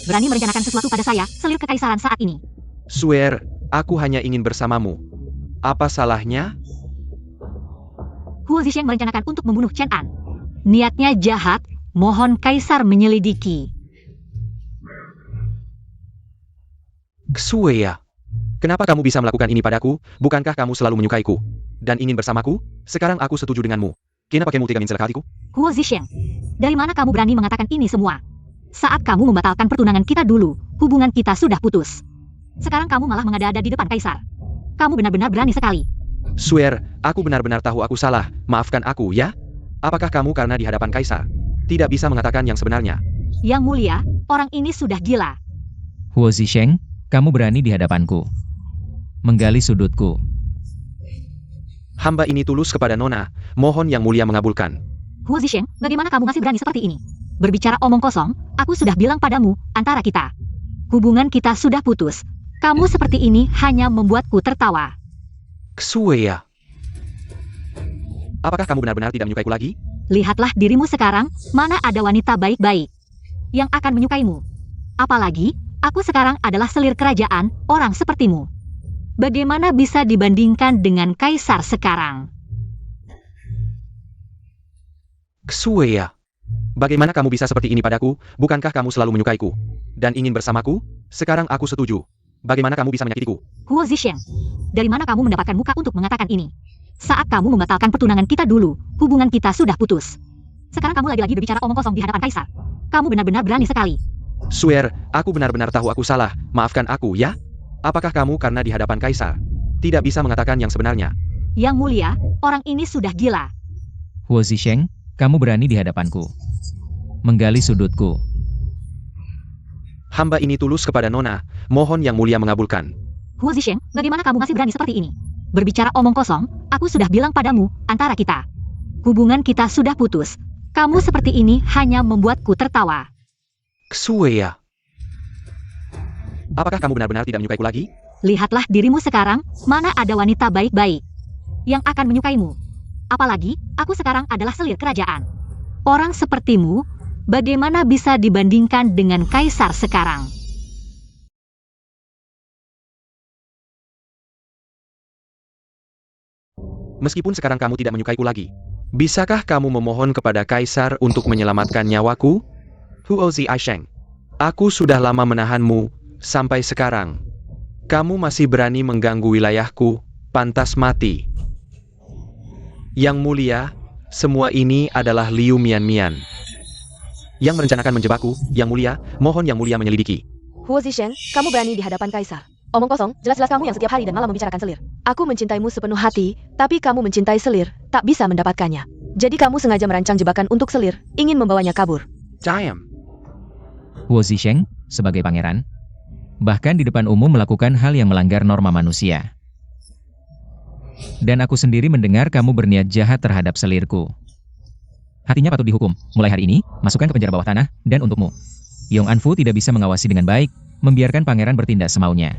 Berani merencanakan sesuatu pada saya, selir kekaisaran saat ini. Swear, aku hanya ingin bersamamu. Apa salahnya? Huo Zisheng merencanakan untuk membunuh Chen An. Niatnya jahat, mohon kaisar menyelidiki. Ksue ya. Kenapa kamu bisa melakukan ini padaku? Bukankah kamu selalu menyukaiku? Dan ingin bersamaku? Sekarang aku setuju denganmu. Kenapa kamu tega mencelakaiku? Huo Zisheng, dari mana kamu berani mengatakan ini semua? Saat kamu membatalkan pertunangan kita dulu, hubungan kita sudah putus. Sekarang kamu malah mengada-ada di depan kaisar. Kamu benar-benar berani sekali. Swear, aku benar-benar tahu aku salah. Maafkan aku, ya? Apakah kamu karena di hadapan kaisar tidak bisa mengatakan yang sebenarnya? Yang mulia, orang ini sudah gila. Huo Zisheng, kamu berani di hadapanku. Menggali sudutku. Hamba ini tulus kepada Nona, mohon yang mulia mengabulkan. Huo Zisheng, bagaimana kamu masih berani seperti ini? Berbicara omong kosong, aku sudah bilang padamu, antara kita. Hubungan kita sudah putus. Kamu seperti ini hanya membuatku tertawa. Ksue ya. Apakah kamu benar-benar tidak menyukaiku lagi? Lihatlah dirimu sekarang, mana ada wanita baik-baik yang akan menyukaimu. Apalagi, aku sekarang adalah selir kerajaan, orang sepertimu. Bagaimana bisa dibandingkan dengan kaisar sekarang? Ksue ya. Bagaimana kamu bisa seperti ini padaku? Bukankah kamu selalu menyukaiku dan ingin bersamaku? Sekarang aku setuju. Bagaimana kamu bisa menyakitiku? Huo Zisheng, dari mana kamu mendapatkan muka untuk mengatakan ini? Saat kamu membatalkan pertunangan kita dulu, hubungan kita sudah putus. Sekarang kamu lagi-lagi berbicara omong kosong di hadapan kaisar. Kamu benar-benar berani sekali. Swear, aku benar-benar tahu aku salah. Maafkan aku, ya? Apakah kamu karena di hadapan kaisar tidak bisa mengatakan yang sebenarnya? Yang mulia, orang ini sudah gila. Huo Zisheng, kamu berani di hadapanku. Menggali sudutku. Hamba ini tulus kepada Nona, mohon yang mulia mengabulkan. Huo Zisheng, bagaimana kamu masih berani seperti ini? Berbicara omong kosong, aku sudah bilang padamu, antara kita. Hubungan kita sudah putus. Kamu seperti ini hanya membuatku tertawa. Ksue ya. Apakah kamu benar-benar tidak menyukaiku lagi? Lihatlah dirimu sekarang, mana ada wanita baik-baik yang akan menyukaimu. Apalagi, aku sekarang adalah selir kerajaan. Orang sepertimu, bagaimana bisa dibandingkan dengan kaisar sekarang? Meskipun sekarang kamu tidak menyukaiku lagi, bisakah kamu memohon kepada kaisar untuk menyelamatkan nyawaku? Huo Zisheng, aku sudah lama menahanmu, sampai sekarang. Kamu masih berani mengganggu wilayahku, pantas mati. Yang mulia, semua ini adalah Liu Mian yang merencanakan menjebakku. Yang mulia, mohon yang mulia menyelidiki. Huo Zisheng, kamu berani di hadapan kaisar. Omong kosong, jelas-jelas kamu yang setiap hari dan malam membicarakan selir. Aku mencintaimu sepenuh hati, tapi kamu mencintai selir, tak bisa mendapatkannya. Jadi kamu sengaja merancang jebakan untuk selir, ingin membawanya kabur. Diam. Huo Zisheng, sebagai pangeran, bahkan di depan umum melakukan hal yang melanggar norma manusia. Dan aku sendiri mendengar kamu berniat jahat terhadap selirku. Hatinya patut dihukum. Mulai hari ini, masukkan ke penjara bawah tanah, dan untukmu. Yong Anfu tidak bisa mengawasi dengan baik, membiarkan pangeran bertindak semaunya.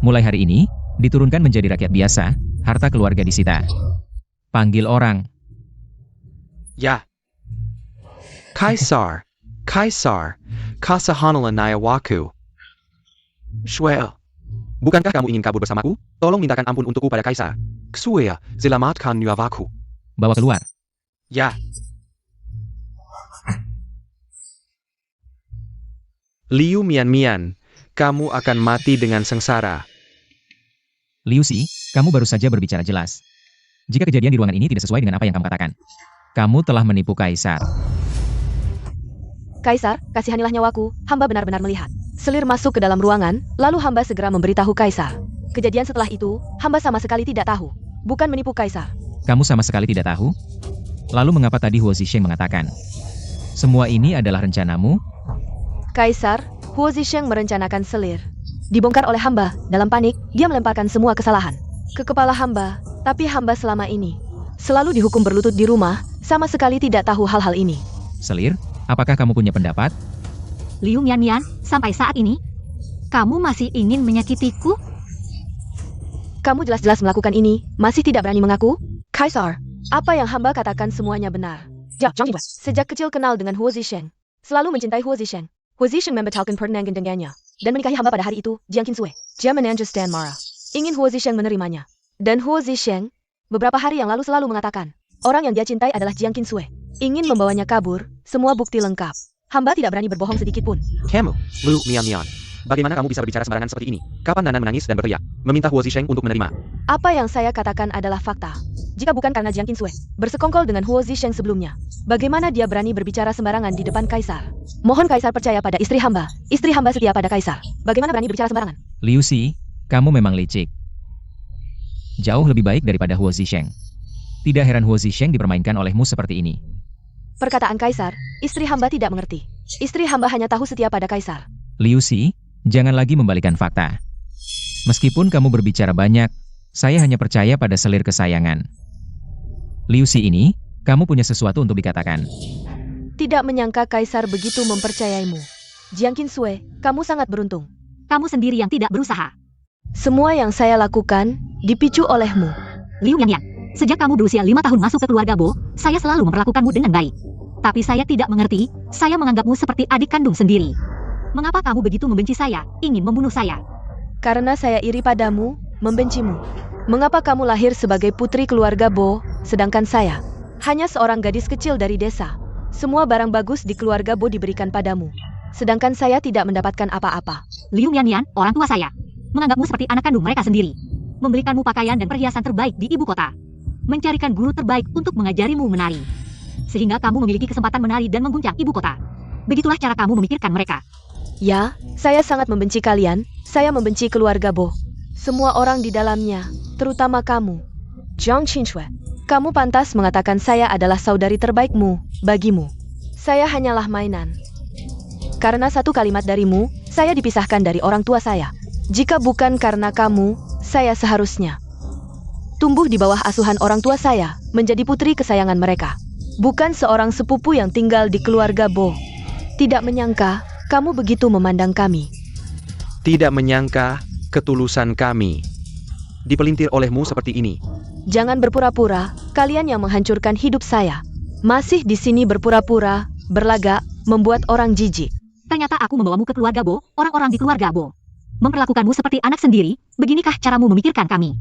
Mulai hari ini, diturunkan menjadi rakyat biasa, harta keluarga disita. Panggil orang. Ya. Kaisar, kasahanalan nayawaku. Shwel. Bukankah kamu ingin kabur bersamaku? Tolong mintakan ampun untukku pada kaisar. Ksue, selamatkan nyawaku. Bawa keluar. Ya. Liu Mian, kamu akan mati dengan sengsara. Liu Si, kamu baru saja berbicara jelas. Jika kejadian di ruangan ini tidak sesuai dengan apa yang kamu katakan, kamu telah menipu Kaisar. Kaisar, kasihanilah nyawaku, hamba benar-benar melihat. Selir masuk ke dalam ruangan, lalu hamba segera memberitahu Kaisar. Kejadian setelah itu, hamba sama sekali tidak tahu. Bukan menipu Kaisar. Kamu sama sekali tidak tahu? Lalu mengapa tadi Huo Zisheng mengatakan, semua ini adalah rencanamu? Kaisar, Huo Zisheng merencanakan selir. Dibongkar oleh hamba, dalam panik, dia melemparkan semua kesalahan ke kepala hamba, tapi hamba selama ini selalu dihukum berlutut di rumah, sama sekali tidak tahu hal-hal ini. Selir, apakah kamu punya pendapat? Liu Mian, sampai saat ini, kamu masih ingin menyakitiku? Kamu jelas-jelas melakukan ini, masih tidak berani mengaku? Kaisar, apa yang hamba katakan semuanya benar. Sejak kecil kenal dengan Huo Zisheng, selalu mencintai Huo Zisheng. Huo Zisheng membatalkan pertunangan dengannya, dan menikahi hamba pada hari itu, Jiang Qinsui. Dia menanjus dan marah. Ingin Huo Zisheng menerimanya. Dan Huo Zisheng, beberapa hari yang lalu selalu mengatakan, orang yang dia cintai adalah Jiang Qinsui. Ingin membawanya kabur, semua bukti lengkap. Hamba tidak berani berbohong sedikit pun. Kamu, Liu Mian. Bagaimana kamu bisa berbicara sembarangan seperti ini? Kapan Nanan menangis dan berteriak, meminta Huo Zisheng untuk menerima? Apa yang saya katakan adalah fakta. Jika bukan karena Jiang Qinsui bersekongkol dengan Huo Zisheng sebelumnya, bagaimana dia berani berbicara sembarangan di depan Kaisar? Mohon Kaisar percaya pada istri hamba setia pada Kaisar. Bagaimana berani berbicara sembarangan? Liu Si, kamu memang licik. Jauh lebih baik daripada Huo Zisheng. Tidak heran Huo Zisheng dipermainkan olehmu seperti ini. Perkataan Kaisar, istri hamba tidak mengerti. Istri hamba hanya tahu setia pada Kaisar. Liu Si, jangan lagi membalikan fakta. Meskipun kamu berbicara banyak, saya hanya percaya pada selir kesayangan. Liu Si ini, kamu punya sesuatu untuk dikatakan. Tidak menyangka Kaisar begitu mempercayaimu. Jiang Qinsui, kamu sangat beruntung. Kamu sendiri yang tidak berusaha. Semua yang saya lakukan, dipicu olehmu. Liu Mian, sejak kamu berusia 5 tahun masuk ke keluarga Bo, saya selalu memperlakukanmu dengan baik. Tapi saya tidak mengerti, saya menganggapmu seperti adik kandung sendiri. Mengapa kamu begitu membenci saya, ingin membunuh saya? Karena saya iri padamu, membencimu. Mengapa kamu lahir sebagai putri keluarga Bo, sedangkan saya hanya seorang gadis kecil dari desa? Semua barang bagus di keluarga Bo diberikan padamu, sedangkan saya tidak mendapatkan apa-apa. Liu Mian, orang tua saya menganggapmu seperti anak kandung mereka sendiri. Membelikanmu pakaian dan perhiasan terbaik di ibu kota. Mencarikan guru terbaik untuk mengajarimu menari. Sehingga kamu memiliki kesempatan menari dan mengguncang ibu kota. Begitulah cara kamu memikirkan mereka. Ya, saya sangat membenci kalian. Saya membenci keluarga Bo. Semua orang di dalamnya, terutama kamu. Jiang Qinsui, kamu pantas mengatakan saya adalah saudari terbaikmu, bagimu. Saya hanyalah mainan. Karena satu kalimat darimu, saya dipisahkan dari orang tua saya. Jika bukan karena kamu, saya seharusnya tumbuh di bawah asuhan orang tua saya, menjadi putri kesayangan mereka. Bukan seorang sepupu yang tinggal di keluarga Bo. Tidak menyangka, kamu begitu memandang kami. Tidak menyangka ketulusan kami dipelintir olehmu seperti ini. Jangan berpura-pura, kalian yang menghancurkan hidup saya. Masih di sini berpura-pura, berlagak, membuat orang jijik. Ternyata aku membawamu ke keluarga Bo, orang-orang di keluarga Bo memperlakukanmu seperti anak sendiri, beginikah caramu memikirkan kami?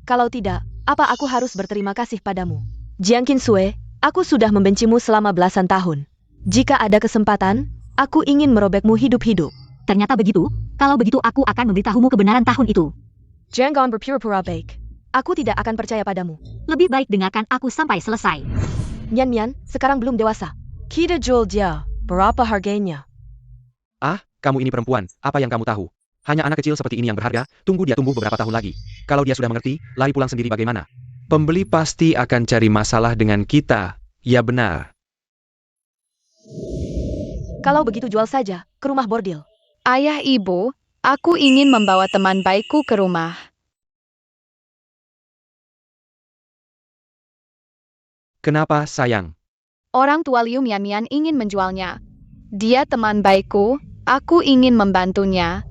Kalau tidak, apa aku harus berterima kasih padamu? Jiang Qinsui, aku sudah membencimu selama belasan tahun. Jika ada kesempatan, aku ingin merobekmu hidup-hidup. Ternyata begitu, kalau begitu aku akan memberitahumu kebenaran tahun itu. Jangan berpura-pura baik. Aku tidak akan percaya padamu. Lebih baik dengarkan aku sampai selesai. Mian, sekarang belum dewasa. Kita jual dia, berapa harganya? Ah, kamu ini perempuan, apa yang kamu tahu? Hanya anak kecil seperti ini yang berharga, tunggu dia tumbuh beberapa tahun lagi. Kalau dia sudah mengerti, lari pulang sendiri bagaimana? Pembeli pasti akan cari masalah dengan kita. Ya benar. Kalau begitu jual saja, ke rumah bordil. Ayah ibu, aku ingin membawa teman baikku ke rumah. Kenapa, sayang? Orang tua Liu Mian ingin menjualnya. Dia teman baikku, aku ingin membantunya.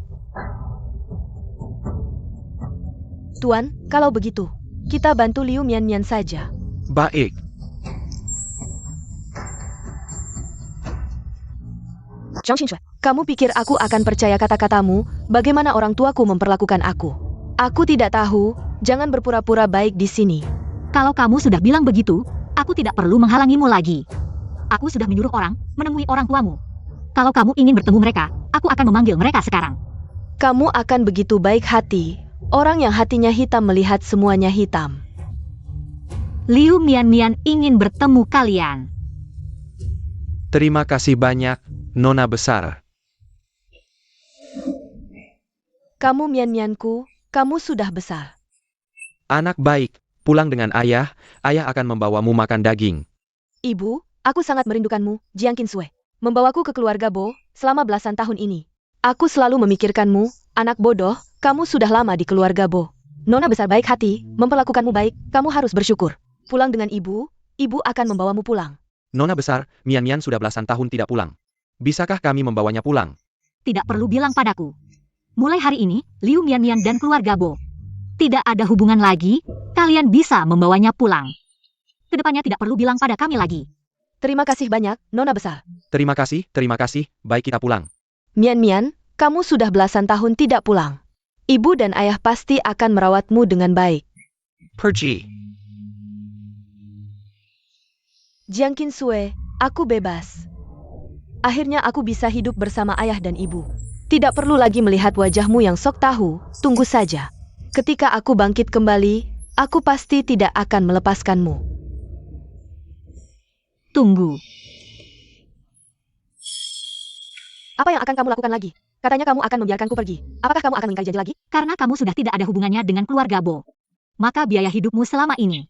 Tuan, kalau begitu, kita bantu Liu Mian saja. Baik. Jiang Qinsui, kamu pikir aku akan percaya kata-katamu, bagaimana orang tuaku memperlakukan aku? Aku tidak tahu, jangan berpura-pura baik di sini. Kalau kamu sudah bilang begitu, aku tidak perlu menghalangimu lagi. Aku sudah menyuruh orang menemui orang tuamu. Kalau kamu ingin bertemu mereka, Aku akan memanggil mereka sekarang. Kamu akan begitu baik hati. Orang yang hatinya hitam melihat semuanya hitam. Liu Mian ingin bertemu kalian. Terima kasih banyak, Nona besar. Kamu Mianku, kamu sudah besar. Anak baik, pulang dengan ayah, ayah akan membawamu makan daging. Ibu, aku sangat merindukanmu, Jiang Qinsui. Membawaku ke keluarga Bo, selama belasan tahun ini. Aku selalu memikirkanmu, anak bodoh, kamu sudah lama di keluarga Bo. Nona besar baik hati, memperlakukanmu baik, kamu harus bersyukur. Pulang dengan ibu, ibu akan membawamu pulang. Nona besar, Mian sudah belasan tahun tidak pulang. Bisakah kami membawanya pulang? Tidak perlu bilang padaku. Mulai hari ini, Liu Mian dan keluarga Bo tidak ada hubungan lagi, kalian bisa membawanya pulang. Kedepannya tidak perlu bilang pada kami lagi. Terima kasih banyak, Nona besar. Terima kasih, baik kita pulang. Mian, kamu sudah belasan tahun tidak pulang. Ibu dan ayah pasti akan merawatmu dengan baik. Pergi. Jiang Qinsui, aku bebas. Akhirnya aku bisa hidup bersama ayah dan ibu. Tidak perlu lagi melihat wajahmu yang sok tahu, tunggu saja. Ketika aku bangkit kembali, aku pasti tidak akan melepaskanmu. Tunggu. Apa yang akan kamu lakukan lagi? Katanya kamu akan membiarkanku pergi. Apakah kamu akan mengingkari janji lagi? Karena kamu sudah tidak ada hubungannya dengan keluarga Bo, maka biaya hidupmu selama ini,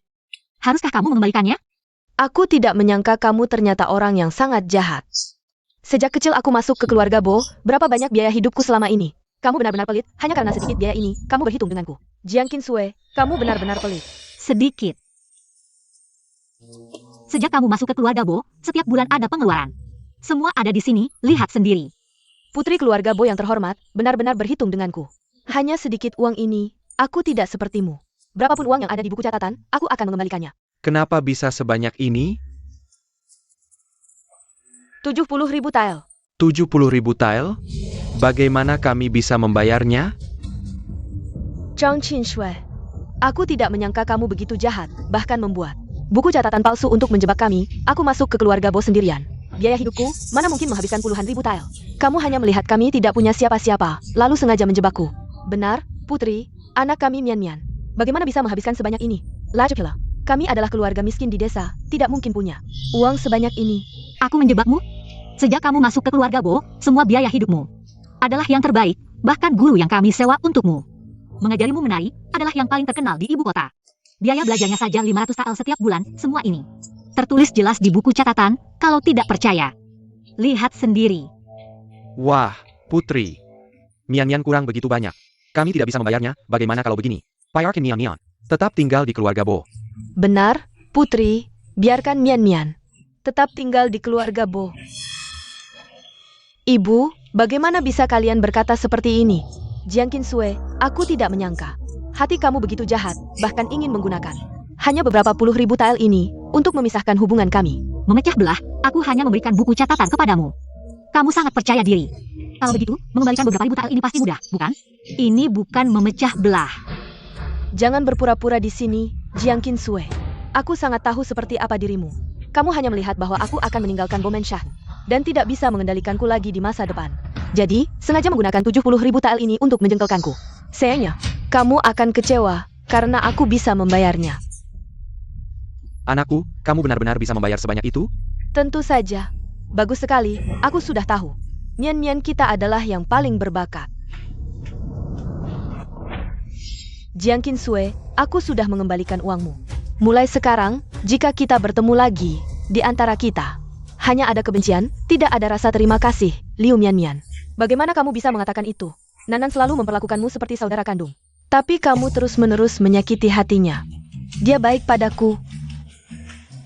haruskah kamu mengembalikannya? Aku tidak menyangka kamu ternyata orang yang sangat jahat. Sejak kecil aku masuk ke keluarga Bo, berapa banyak biaya hidupku selama ini? Kamu benar-benar pelit, hanya karena sedikit biaya ini, kamu berhitung denganku. Jiang Qinsui, kamu benar-benar pelit. Sedikit. Sejak kamu masuk ke keluarga Bo, setiap bulan ada pengeluaran. Semua ada di sini, lihat sendiri. Putri keluarga Bo yang terhormat, benar-benar berhitung denganku. Hanya sedikit uang ini, aku tidak sepertimu. Berapapun uang yang ada di buku catatan, aku akan mengembalikannya. Kenapa bisa sebanyak ini? 70.000 tael. 70.000 tael? Bagaimana kami bisa membayarnya? Zhang Qinsui, aku tidak menyangka kamu begitu jahat, bahkan membuat buku catatan palsu untuk menjebak kami. Aku masuk ke keluarga Bo sendirian. Biaya hidupku, mana mungkin menghabiskan puluhan ribu tael. Kamu hanya melihat kami tidak punya siapa-siapa, lalu sengaja menjebakku. Benar, Putri, anak kami Mian. Bagaimana bisa menghabiskan sebanyak ini? Lajuklah. Kami adalah keluarga miskin di desa, tidak mungkin punya uang sebanyak ini. Aku menjebakmu? Sejak kamu masuk ke keluarga Bo, semua biaya hidupmu adalah yang terbaik, bahkan guru yang kami sewa untukmu mengajarimu menari adalah yang paling terkenal di ibu kota. Biaya belajarnya saja 500 tael setiap bulan, semua ini tertulis jelas di buku catatan, kalau tidak percaya, lihat sendiri. Wah, Putri. Mian kurang begitu banyak. Kami tidak bisa membayarnya, bagaimana kalau begini? Bayarkan Mian. Tetap tinggal di keluarga Bo. Benar, Putri, biarkan Mian tetap tinggal di keluarga Bo. Ibu, bagaimana bisa kalian berkata seperti ini? Jiang Qinsui, aku tidak menyangka. Hati kamu begitu jahat, bahkan ingin menggunakan hanya beberapa puluh ribu tael ini untuk memisahkan hubungan kami. Memecah belah, aku hanya memberikan buku catatan kepadamu. Kamu sangat percaya diri. Kalau begitu, mengembalikan beberapa ribu tael ini pasti mudah, bukan? Ini bukan memecah belah. Jangan berpura-pura di sini, Jiang Qinsui. Aku sangat tahu seperti apa dirimu. Kamu hanya melihat bahwa aku akan meninggalkan Bomenshan dan tidak bisa mengendalikanku lagi di masa depan. Jadi, sengaja menggunakan 70.000 tael ini untuk menjengkelkanku. Sayangnya, kamu akan kecewa karena aku bisa membayarnya. Anakku, kamu benar-benar bisa membayar sebanyak itu? Tentu saja. Bagus sekali, aku sudah tahu. Mian kita adalah yang paling berbakat. Jiang Qinsui, aku sudah mengembalikan uangmu. Mulai sekarang, jika kita bertemu lagi, di antara kita, hanya ada kebencian, tidak ada rasa terima kasih, Liu Mian. Bagaimana kamu bisa mengatakan itu? Nanan selalu memperlakukanmu seperti saudara kandung. Tapi kamu terus-menerus menyakiti hatinya. Dia baik padaku.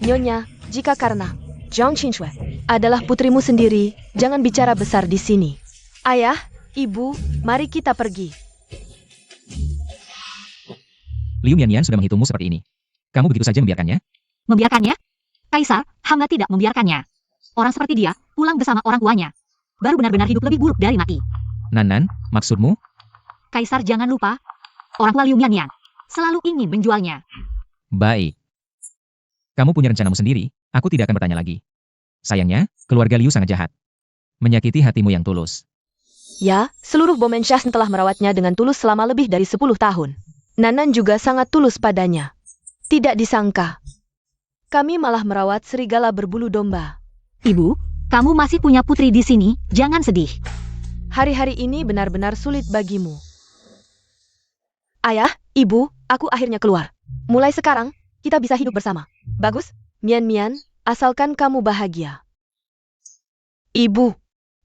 Nyonya, jika karena Zhang Qinsui adalah putrimu sendiri, jangan bicara besar di sini. Ayah, ibu, mari kita pergi. Liu Mian sudah menghitungmu seperti ini. Kamu begitu saja membiarkannya? Membiarkannya? Kaisar, hamba tidak membiarkannya. Orang seperti dia, pulang bersama orang tuanya, baru benar-benar hidup lebih buruk dari mati. Nanan, maksudmu? Kaisar jangan lupa, orang tua Liu Mian selalu ingin menjualnya. Baik. Kamu punya rencanamu sendiri, aku tidak akan bertanya lagi. Sayangnya, keluarga Liu sangat jahat. Menyakiti hatimu yang tulus. Ya, seluruh Bomenshah telah merawatnya dengan tulus selama lebih dari 10 tahun. Nanan juga sangat tulus padanya. Tidak disangka, kami malah merawat serigala berbulu domba. Ibu, kamu masih punya putri di sini, jangan sedih. Hari-hari ini benar-benar sulit bagimu. Ayah, ibu, aku akhirnya keluar. Mulai sekarang, kita bisa hidup bersama. Bagus, Mian Mian, asalkan kamu bahagia. Ibu,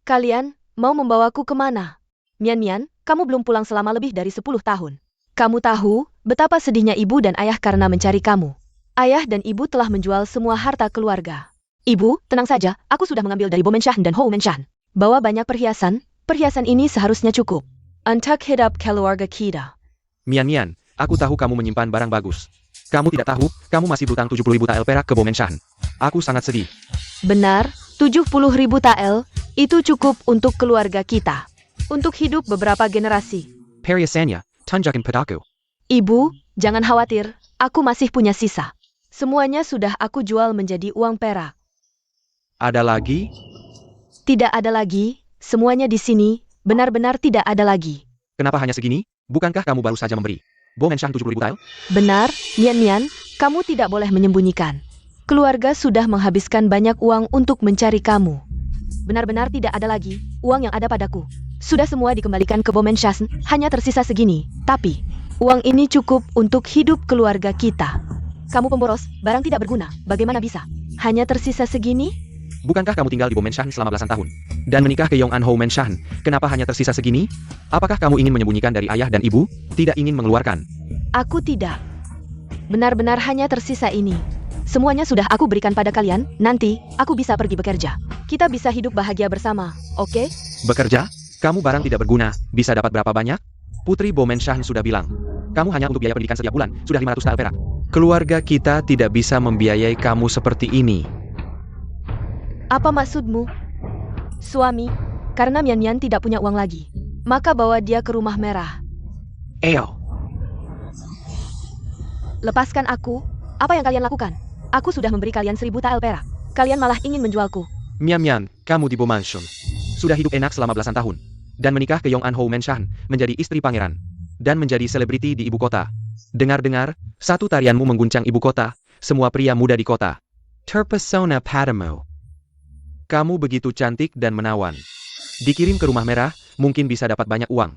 kalian mau membawaku kemana? Mian Mian, kamu belum pulang selama lebih dari 10 tahun. Kamu tahu betapa sedihnya ibu dan ayah karena mencari kamu. Ayah dan ibu telah menjual semua harta keluarga. Ibu, tenang saja, aku sudah mengambil dari Bomenshah dan Hou Menshan. Bawa banyak perhiasan, perhiasan ini seharusnya cukup. Untuk hidup keluarga kita. Mian Mian, aku tahu kamu menyimpan barang bagus. Kamu tidak tahu, kamu masih berutang 70.000 tael perak ke Bomenshah. Aku sangat sedih. Benar, 70.000 tael, itu cukup untuk keluarga kita. Untuk hidup beberapa generasi. Perhiasannya, tunjukin padaku. Ibu, jangan khawatir, aku masih punya sisa. Semuanya sudah aku jual menjadi uang perak. Ada lagi? Tidak ada lagi, semuanya di sini, benar-benar tidak ada lagi. Kenapa hanya segini? Bukankah kamu baru saja memberi Bomenshah 70.000 tael? Benar, Mian Mian, kamu tidak boleh menyembunyikan. Keluarga sudah menghabiskan banyak uang untuk mencari kamu. Benar-benar tidak ada lagi uang yang ada padaku. Sudah semua dikembalikan ke Bomenshah, hanya tersisa segini. Tapi, uang ini cukup untuk hidup keluarga kita. Kamu pemboros, barang tidak berguna, bagaimana bisa? Hanya tersisa segini? Bukankah kamu tinggal di Bomenshah selama belasan tahun? Dan menikah ke Yong An Hou Menshan, kenapa hanya tersisa segini? Apakah kamu ingin menyembunyikan dari ayah dan ibu? Tidak ingin mengeluarkan? Aku tidak. Benar-benar hanya tersisa ini. Semuanya sudah aku berikan pada kalian, nanti, aku bisa pergi bekerja. Kita bisa hidup bahagia bersama, oke? Bekerja? Kamu barang tidak berguna, bisa dapat berapa banyak? Putri Bomenshah sudah bilang. Kamu hanya untuk biaya pendidikan setiap bulan, sudah 500 tael perak. Keluarga kita tidak bisa membiayai kamu seperti ini. Apa maksudmu? Suami, karena Mian Mian tidak punya uang lagi, maka bawa dia ke rumah merah. Eo. Lepaskan aku, apa yang kalian lakukan? Aku sudah memberi kalian 1000 tael perak. Kalian malah ingin menjualku. Mian Mian, kamu di Bomenshah. Sudah hidup enak selama belasan tahun. Dan menikah ke Yong An Hou Menshan, menjadi istri pangeran. Dan menjadi selebriti di ibu kota. Dengar-dengar, satu tarianmu mengguncang ibu kota, semua pria muda di kota. Terpesona padamu. Kamu begitu cantik dan menawan. Dikirim ke rumah merah, mungkin bisa dapat banyak uang.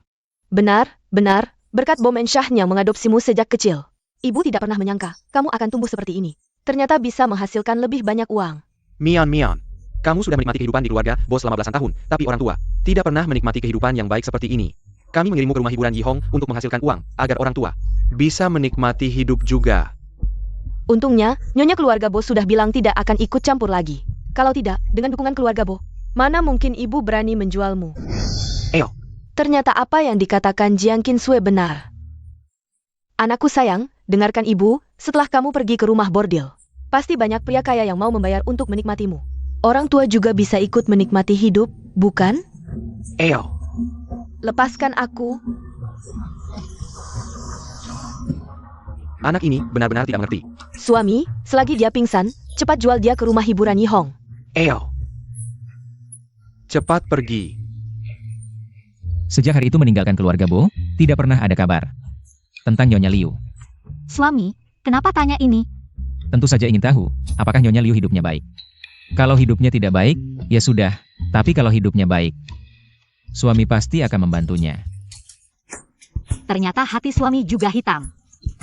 Benar, benar, berkat Bomenshah yang mengadopsimu sejak kecil. Ibu tidak pernah menyangka, kamu akan tumbuh seperti ini. Ternyata bisa menghasilkan lebih banyak uang. Mian Mian, kamu sudah menikmati kehidupan di keluarga bos selama belasan tahun, tapi orang tua tidak pernah menikmati kehidupan yang baik seperti ini. Kami mengirimmu ke rumah hiburan Yi Hong untuk menghasilkan uang, agar orang tua bisa menikmati hidup juga. Untungnya, nyonya keluarga Bo sudah bilang tidak akan ikut campur lagi. Kalau tidak, dengan dukungan keluarga Bo, mana mungkin ibu berani menjualmu? Eo. Ternyata apa yang dikatakan Jiang Qin Sui benar. Anakku sayang, dengarkan ibu, setelah kamu pergi ke rumah bordil, pasti banyak pria kaya yang mau membayar untuk menikmatimu. Orang tua juga bisa ikut menikmati hidup, bukan? Eo. Lepaskan aku. Anak ini benar-benar tidak mengerti. Suami, selagi dia pingsan, cepat jual dia ke rumah hiburan Yi Hong. Eo. Cepat pergi. Sejak hari itu meninggalkan keluarga Bo, tidak pernah ada kabar tentang Nyonya Liu. Suami, kenapa tanya ini? Tentu saja ingin tahu, apakah Nyonya Liu hidupnya baik. Kalau hidupnya tidak baik, ya sudah. Tapi kalau hidupnya baik, suami pasti akan membantunya. Ternyata hati suami juga hitam.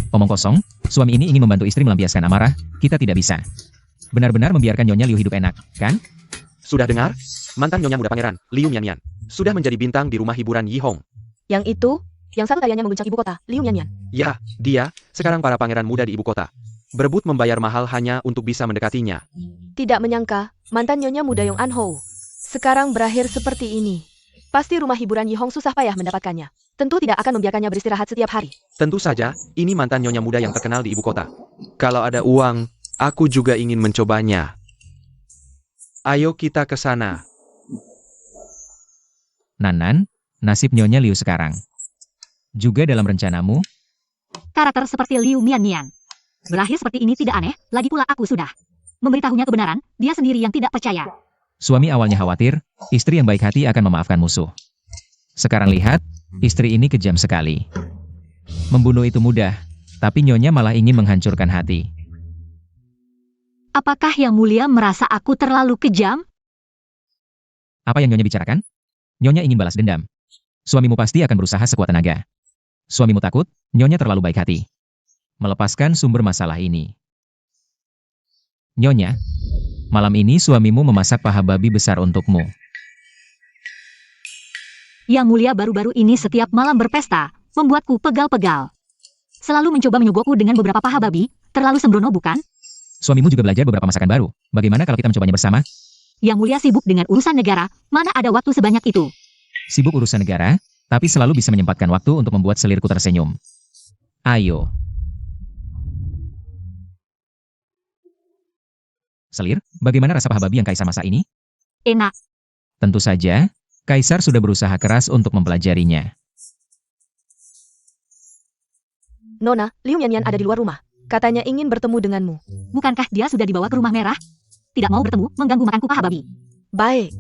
Omong kosong, suami ini ingin membantu istri melampiaskan amarah, kita tidak bisa. Benar-benar membiarkan Nyonya Liu hidup enak, kan? Sudah dengar? Mantan Nyonya Muda Pangeran, Liu Mian Mian, sudah menjadi bintang di rumah hiburan Yi Hong. Yang itu, yang satu tariannya mengguncang ibu kota, Liu Mian Mian. Ya, dia, sekarang para pangeran muda di ibu kota. Berebut membayar mahal hanya untuk bisa mendekatinya. Tidak menyangka, mantan nyonya muda Yong An Hou sekarang berakhir seperti ini. Pasti rumah hiburan Yi Hong susah payah mendapatkannya. Tentu tidak akan membiarkannya beristirahat setiap hari. Tentu saja, ini mantan nyonya muda yang terkenal di ibu kota. Kalau ada uang, aku juga ingin mencobanya. Ayo kita ke sana. Nanan, nasib Nyonya Liu sekarang. Juga dalam rencanamu, Karakter seperti Liu Mian Mian. Berakhir seperti ini tidak aneh, lagi pula aku sudah memberitahunya kebenaran, dia sendiri yang tidak percaya. suami awalnya khawatir, istri yang baik hati akan memaafkan musuh. Sekarang lihat, istri ini kejam sekali. Membunuh itu mudah, tapi Nyonya malah ingin menghancurkan hati. Apakah Yang Mulia merasa aku terlalu kejam? Apa yang Nyonya bicarakan? Nyonya ingin balas dendam. Suamimu pasti akan berusaha sekuat tenaga. Suamimu takut, Nyonya terlalu baik hati. Melepaskan sumber masalah ini. Nyonya, malam ini suamimu memasak paha babi besar untukmu. Yang Mulia baru-baru ini setiap malam berpesta, membuatku pegal-pegal. Selalu mencoba menyogokku dengan beberapa paha babi, terlalu sembrono bukan? Suamimu juga belajar beberapa masakan baru. Bagaimana kalau kita mencobanya bersama? Yang Mulia sibuk dengan urusan negara, mana ada waktu sebanyak itu? Sibuk urusan negara, tapi selalu bisa menyempatkan waktu untuk membuat selirku tersenyum. Ayo. Selir, bagaimana rasa paha babi yang Kaisar masak ini? Enak. Tentu saja, Kaisar sudah berusaha keras untuk mempelajarinya. Nona, Liu Yanyan ada di luar rumah. Katanya ingin bertemu denganmu. Bukankah dia sudah dibawa ke rumah merah? Tidak mau bertemu, mengganggu makanku paha babi. Baik.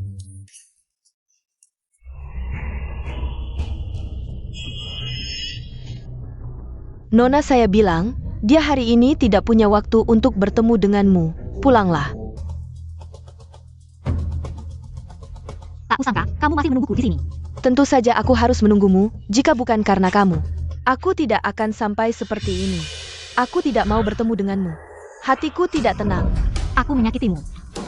Nona, saya bilang, dia hari ini tidak punya waktu untuk bertemu denganmu. Pulanglah. Tak kusangka, kamu masih menungguku di sini. Tentu saja aku harus menunggumu, jika bukan karena kamu. Aku tidak akan sampai seperti ini. Aku tidak mau bertemu denganmu. Hatiku tidak tenang. Aku menyakitimu.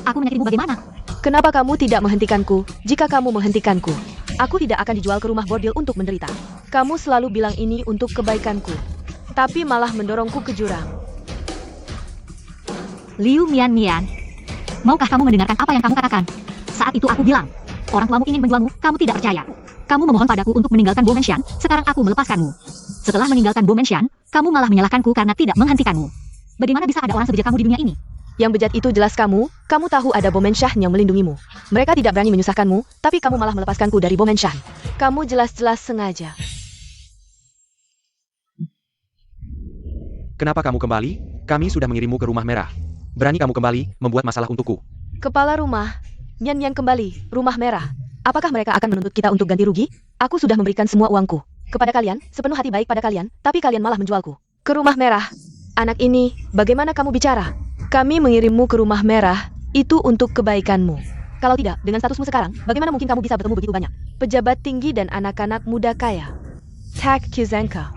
Aku menyakitimu bagaimana? Kenapa kamu tidak menghentikanku? Jika kamu menghentikanku, aku tidak akan dijual ke rumah bordil untuk menderita. Kamu selalu bilang ini untuk kebaikanku, tapi malah mendorongku ke jurang. Liu Mian, maukah kamu mendengarkan apa yang kamu katakan? Saat itu aku bilang, orang tuamu ingin menjualmu, kamu tidak percaya. Kamu memohon padaku untuk meninggalkan Bomenshan, sekarang aku melepaskanmu. Setelah meninggalkan Bomenshan, kamu malah menyalahkanku karena tidak menghentikanmu. Bagaimana bisa ada orang sebejat kamu di dunia ini? Yang bejat itu jelas kamu tahu ada Bomenshan yang melindungimu. Mereka tidak berani menyusahkanmu, tapi kamu malah melepaskanku dari Bomenshan. Kamu jelas-jelas sengaja. Kenapa kamu kembali? Kami sudah mengirimmu ke rumah merah. Berani kamu kembali, membuat masalah untukku. Kepala rumah, Nyan kembali, rumah merah. Apakah mereka akan menuntut kita untuk ganti rugi? Aku sudah memberikan semua uangku kepada kalian, sepenuh hati baik pada kalian, tapi kalian malah menjualku ke rumah merah. Anak ini, bagaimana kamu bicara? Kami mengirimmu ke rumah merah, itu untuk kebaikanmu. Kalau tidak, dengan statusmu sekarang, bagaimana mungkin kamu bisa bertemu begitu banyak pejabat tinggi dan anak-anak muda kaya? Tak Kizanka,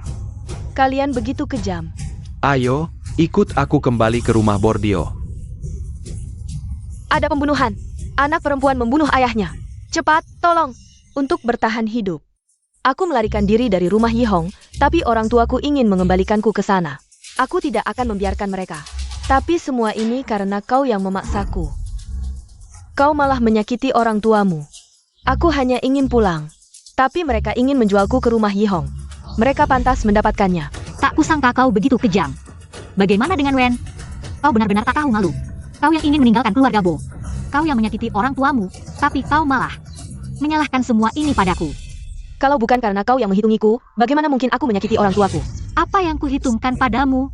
kalian begitu kejam. Ayo, ikut aku kembali ke rumah Bordio. Ada pembunuhan. Anak perempuan membunuh ayahnya. Cepat, tolong. Untuk bertahan hidup. Aku melarikan diri dari rumah Yihong, tapi orang tuaku ingin mengembalikanku ke sana. Aku tidak akan membiarkan mereka. Tapi semua ini karena kau yang memaksaku. Kau malah menyakiti orang tuamu. Aku hanya ingin pulang. Tapi mereka ingin menjualku ke rumah Yihong. Mereka pantas mendapatkannya. Tak kusangka kau begitu kejam. Bagaimana dengan Wen? Kau benar-benar tak tahu malu. Kau yang ingin meninggalkan keluarga Bo. Kau yang menyakiti orang tuamu, tapi kau malah menyalahkan semua ini padaku. Kalau bukan karena kau yang menghitungiku, bagaimana mungkin aku menyakiti orang tuaku? Apa yang kuhitungkan padamu?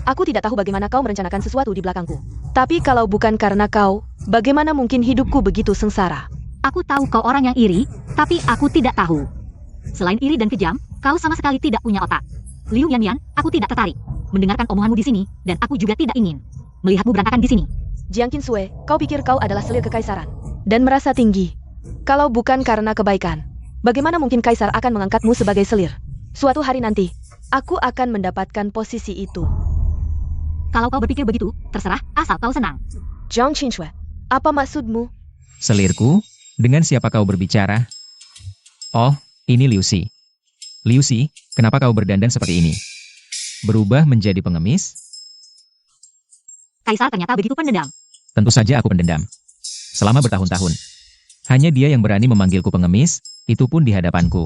Aku tidak tahu bagaimana kau merencanakan sesuatu di belakangku. Tapi kalau bukan karena kau, bagaimana mungkin hidupku begitu sengsara? Aku tahu kau orang yang iri, tapi aku tidak tahu. Selain iri dan kejam, kau sama sekali tidak punya otak. Liu Yanyan, aku tidak tertarik mendengarkan omonganmu di sini, dan aku juga tidak ingin melihatmu berantakan di sini. Jiang Qinsue, kau pikir kau adalah selir kekaisaran dan merasa tinggi. Kalau bukan karena kebaikan, bagaimana mungkin kaisar akan mengangkatmu sebagai selir? Suatu hari nanti, aku akan mendapatkan posisi itu. Kalau kau berpikir begitu, terserah, asal kau senang. Jiang Qinsue, apa maksudmu? Selirku, dengan siapa kau berbicara? Oh, ini Liu Si. Liu Si, kenapa kau berdandan seperti ini? Berubah menjadi pengemis? Kaisar ternyata begitu pendendam. Tentu saja aku pendendam. Selama bertahun-tahun. Hanya dia yang berani memanggilku pengemis, itu pun di hadapanku.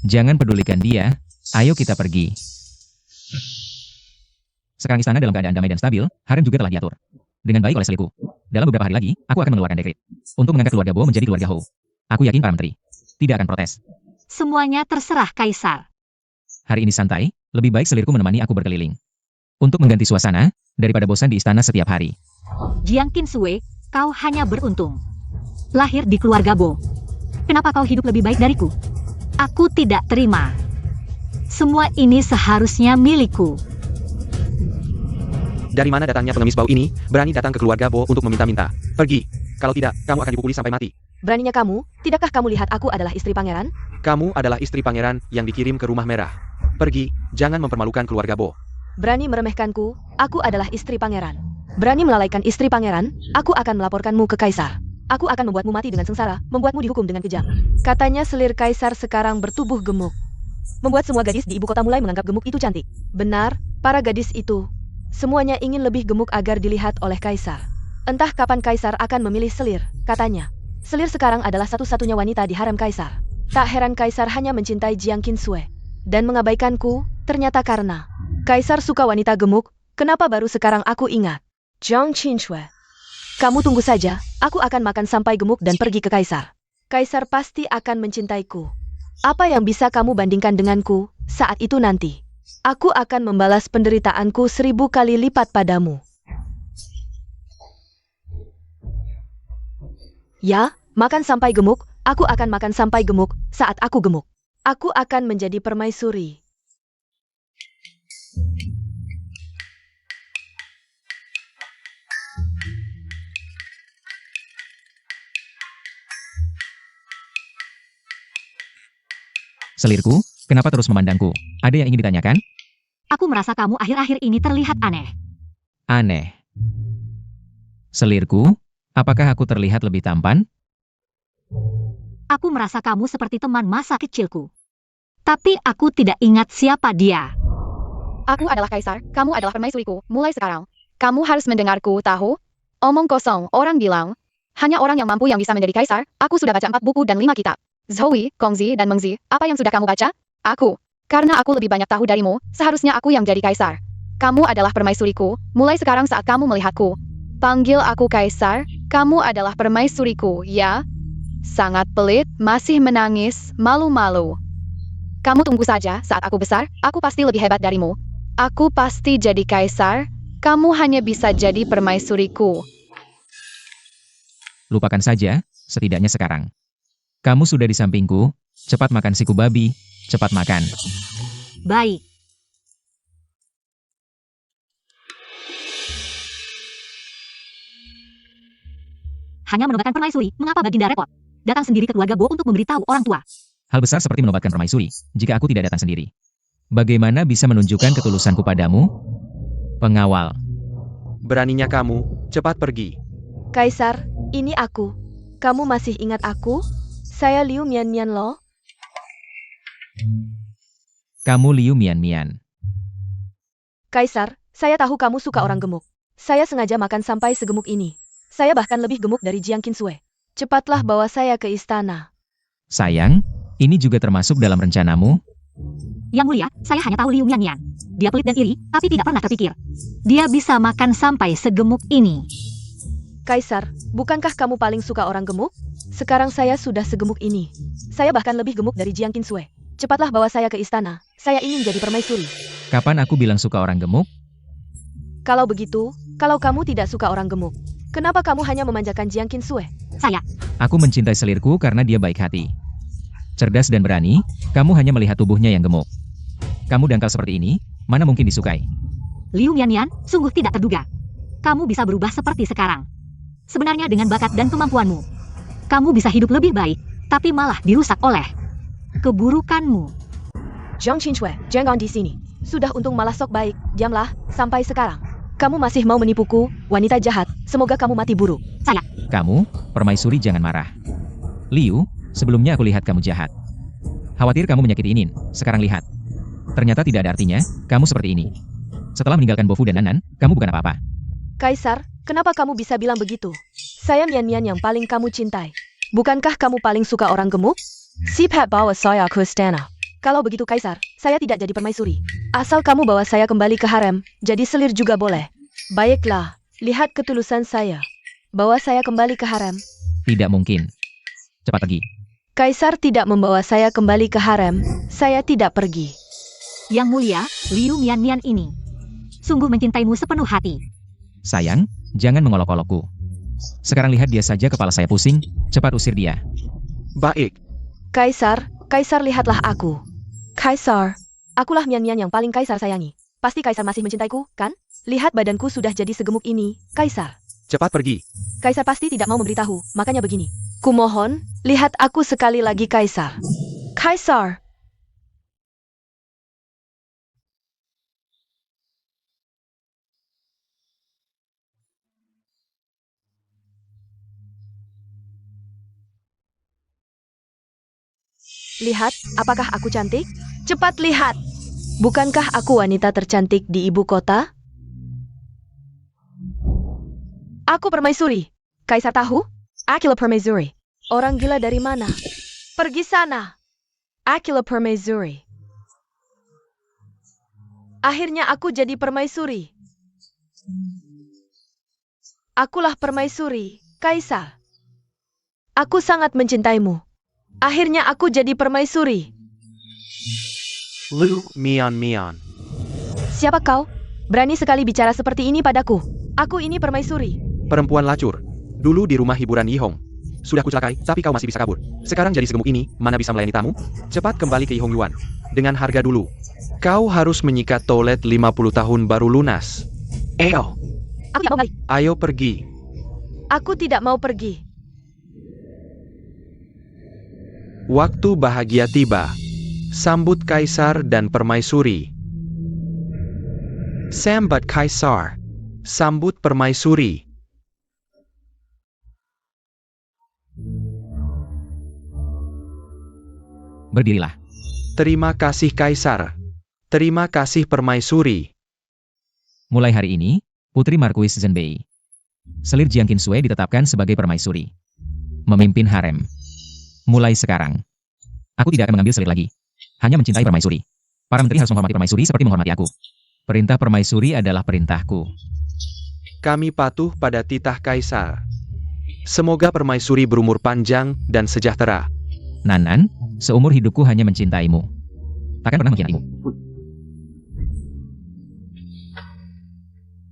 Jangan pedulikan dia, ayo kita pergi. Sekarang istana dalam keadaan damai dan stabil, harem juga telah diatur dengan baik oleh selirku. Dalam beberapa hari lagi, aku akan mengeluarkan dekret untuk mengangkat keluarga Bo menjadi keluarga Hou. Aku yakin para menteri tidak akan protes. Semuanya terserah Kaisar. Hari ini santai, lebih baik selirku menemani aku berkeliling. Untuk mengganti suasana, daripada bosan di istana setiap hari. Jiang Qinsue, kau hanya beruntung lahir di keluarga Bo. Kenapa kau hidup lebih baik dariku? Aku tidak terima. Semua ini seharusnya milikku. Dari mana datangnya pengemis bau ini, berani datang ke keluarga Bo untuk meminta-minta? Pergi. Kalau tidak, kamu akan dipukuli sampai mati. Beraninya kamu? Tidakkah kamu lihat aku adalah istri pangeran? Kamu adalah istri pangeran yang dikirim ke rumah merah. Pergi, jangan mempermalukan keluarga Bo. Berani meremehkanku? Aku adalah istri pangeran. Berani melalaikan istri pangeran? Aku akan melaporkanmu ke kaisar. Aku akan membuatmu mati dengan sengsara, membuatmu dihukum dengan kejam. Katanya selir kaisar sekarang bertubuh gemuk. Membuat semua gadis di ibu kota mulai menganggap gemuk itu cantik. Benar, para gadis itu. Semuanya ingin lebih gemuk agar dilihat oleh kaisar. Entah kapan kaisar akan memilih selir, katanya. Selir sekarang adalah satu-satunya wanita di harem kaisar. Tak heran kaisar hanya mencintai Jiang Qinsui. Dan mengabaikanku, ternyata karena kaisar suka wanita gemuk, kenapa baru sekarang aku ingat? Jiang Qinsui. Kamu tunggu saja, aku akan makan sampai gemuk dan pergi ke kaisar. Kaisar pasti akan mencintaiku. Apa yang bisa kamu bandingkan denganku, saat itu nanti? Aku akan membalas penderitaanku 1000 kali lipat padamu. Ya, makan sampai gemuk, aku akan makan sampai gemuk, saat aku gemuk. Aku akan menjadi permaisuri. Selirku, kenapa terus memandangku? Ada yang ingin ditanyakan? Aku merasa kamu akhir-akhir ini terlihat aneh. Aneh. Selirku, apakah aku terlihat lebih tampan? Aku merasa kamu seperti teman masa kecilku. Tapi aku tidak ingat siapa dia. Aku adalah kaisar, kamu adalah permaisuriku, mulai sekarang. Kamu harus mendengarku, tahu? Omong kosong, orang bilang. Hanya orang yang mampu yang bisa menjadi kaisar, aku sudah baca 4 buku dan 5 kitab. Zoe, Kongzi, dan Mengzi, apa yang sudah kamu baca? Aku. Karena aku lebih banyak tahu darimu, seharusnya aku yang jadi kaisar. Kamu adalah permaisuriku, mulai sekarang saat kamu melihatku. Panggil aku kaisar, kamu adalah permaisuriku, ya? Sangat pelit, masih menangis, malu-malu. Kamu tunggu saja, saat aku besar, aku pasti lebih hebat darimu. Aku pasti jadi kaisar, kamu hanya bisa jadi permaisuriku. Lupakan saja, setidaknya sekarang. Kamu sudah di sampingku, cepat makan siku babi, cepat makan. Baik. Hanya menobatkan permaisuri, mengapa Baginda repot? Datang sendiri ke keluarga Bo untuk memberitahu orang tua. Hal besar seperti menobatkan permaisuri, jika aku tidak datang sendiri. Bagaimana bisa menunjukkan ketulusanku padamu? Pengawal. Beraninya kamu, cepat pergi. Kaisar, ini aku. Kamu masih ingat aku? Saya Liu Mian loh. Kamu Liu Mian. Kaisar, saya tahu kamu suka orang gemuk. Saya sengaja makan sampai segemuk ini. Saya bahkan lebih gemuk dari Jiang Qinsui. Cepatlah bawa saya ke istana. Sayang, ini juga termasuk dalam rencanamu? Yang mulia, saya hanya tahu Liu Mian. Dia pelit dan iri, tapi tidak pernah terpikir. Dia bisa makan sampai segemuk ini. Kaisar, bukankah kamu paling suka orang gemuk? Sekarang saya sudah segemuk ini. Saya bahkan lebih gemuk dari Jiang Qinsui. Cepatlah bawa saya ke istana. Saya ingin jadi permaisuri. Kapan aku bilang suka orang gemuk? Kalau begitu, kalau kamu tidak suka orang gemuk, kenapa kamu hanya memanjakan Jiang Qinsui? Aku mencintai selirku karena dia baik hati. Cerdas dan berani, kamu hanya melihat tubuhnya yang gemuk. Kamu dangkal seperti ini, mana mungkin disukai? Liu Mian, sungguh tidak terduga. Kamu bisa berubah seperti sekarang. Sebenarnya dengan bakat dan kemampuanmu, kamu bisa hidup lebih baik, tapi malah dirusak oleh keburukanmu. Jiang Qinsui, jangan di sini. Sudah untung malah sok baik, diamlah, sampai sekarang. Kamu masih mau menipuku, wanita jahat, semoga kamu mati buruk. Kamu, permaisuri jangan marah. Liu, sebelumnya aku lihat kamu jahat. Khawatir kamu menyakiti Inin, sekarang lihat. Ternyata tidak ada artinya, kamu seperti ini. Setelah meninggalkan Bofu dan Nanan, kamu bukan apa-apa. Kaisar, kenapa kamu bisa bilang begitu? Saya Mian yang paling kamu cintai. Bukankah kamu paling suka orang gemuk? Sipat bawa saya ke istana. Kalau begitu Kaisar, saya tidak jadi permaisuri. Asal kamu bawa saya kembali ke harem, jadi selir juga boleh. Baiklah, lihat ketulusan saya. Bawa saya kembali ke harem. Tidak mungkin. Cepat pergi. Kaisar tidak membawa saya kembali ke harem, saya tidak pergi. Yang mulia, Liu Mian ini sungguh mencintaimu sepenuh hati. Sayang, jangan mengolok-olokku. Sekarang lihat dia saja, kepala saya pusing, cepat usir dia. Baik. Kaisar, lihatlah aku. Kaisar, akulah Mian-Mian yang paling Kaisar sayangi. Pasti Kaisar masih mencintaiku, kan? Lihat badanku sudah jadi segemuk ini, Kaisar. Cepat pergi. Kaisar pasti tidak mau memberitahu, makanya begini. Kumohon, lihat aku sekali lagi, Kaisar. Kaisar. Lihat, apakah aku cantik? Cepat lihat. Bukankah aku wanita tercantik di ibu kota? Aku permaisuri. Kaisar tahu? Aquila permaisuri. Orang gila dari mana? Pergi sana. Aquila permaisuri. Akhirnya aku jadi permaisuri. Akulah permaisuri, Kaisar. Aku sangat mencintaimu. Akhirnya aku jadi permaisuri. Lu Mian-Mian. Siapa kau? Berani sekali bicara seperti ini padaku. Aku ini permaisuri. Perempuan lacur. Dulu di rumah hiburan Yihong. Sudah kucelakai, tapi kau masih bisa kabur. Sekarang jadi segemuk ini, mana bisa melayani tamu? Cepat kembali ke Yihong Yuan. Dengan harga dulu. Kau harus menyikat toilet 50 tahun baru lunas. Eo. Aku tidak mau kembali. Ayo pergi. Aku tidak mau pergi. Waktu bahagia tiba. Sambut Kaisar dan Permaisuri. Sambat Kaisar. Sambut Permaisuri. Berdirilah. Terima kasih Kaisar. Terima kasih Permaisuri. Mulai hari ini, Putri Markuis Zhenbei, selir Jiang Qinsui ditetapkan sebagai permaisuri. Memimpin harem. Mulai sekarang, aku tidak akan mengambil selir lagi. Hanya mencintai permaisuri. Para menteri harus menghormati permaisuri seperti menghormati aku. Perintah permaisuri adalah perintahku. Kami patuh pada titah Kaisar. Semoga Permaisuri berumur panjang dan sejahtera. Nan, seumur hidupku hanya mencintaimu. Takkan pernah mengkhianatimu.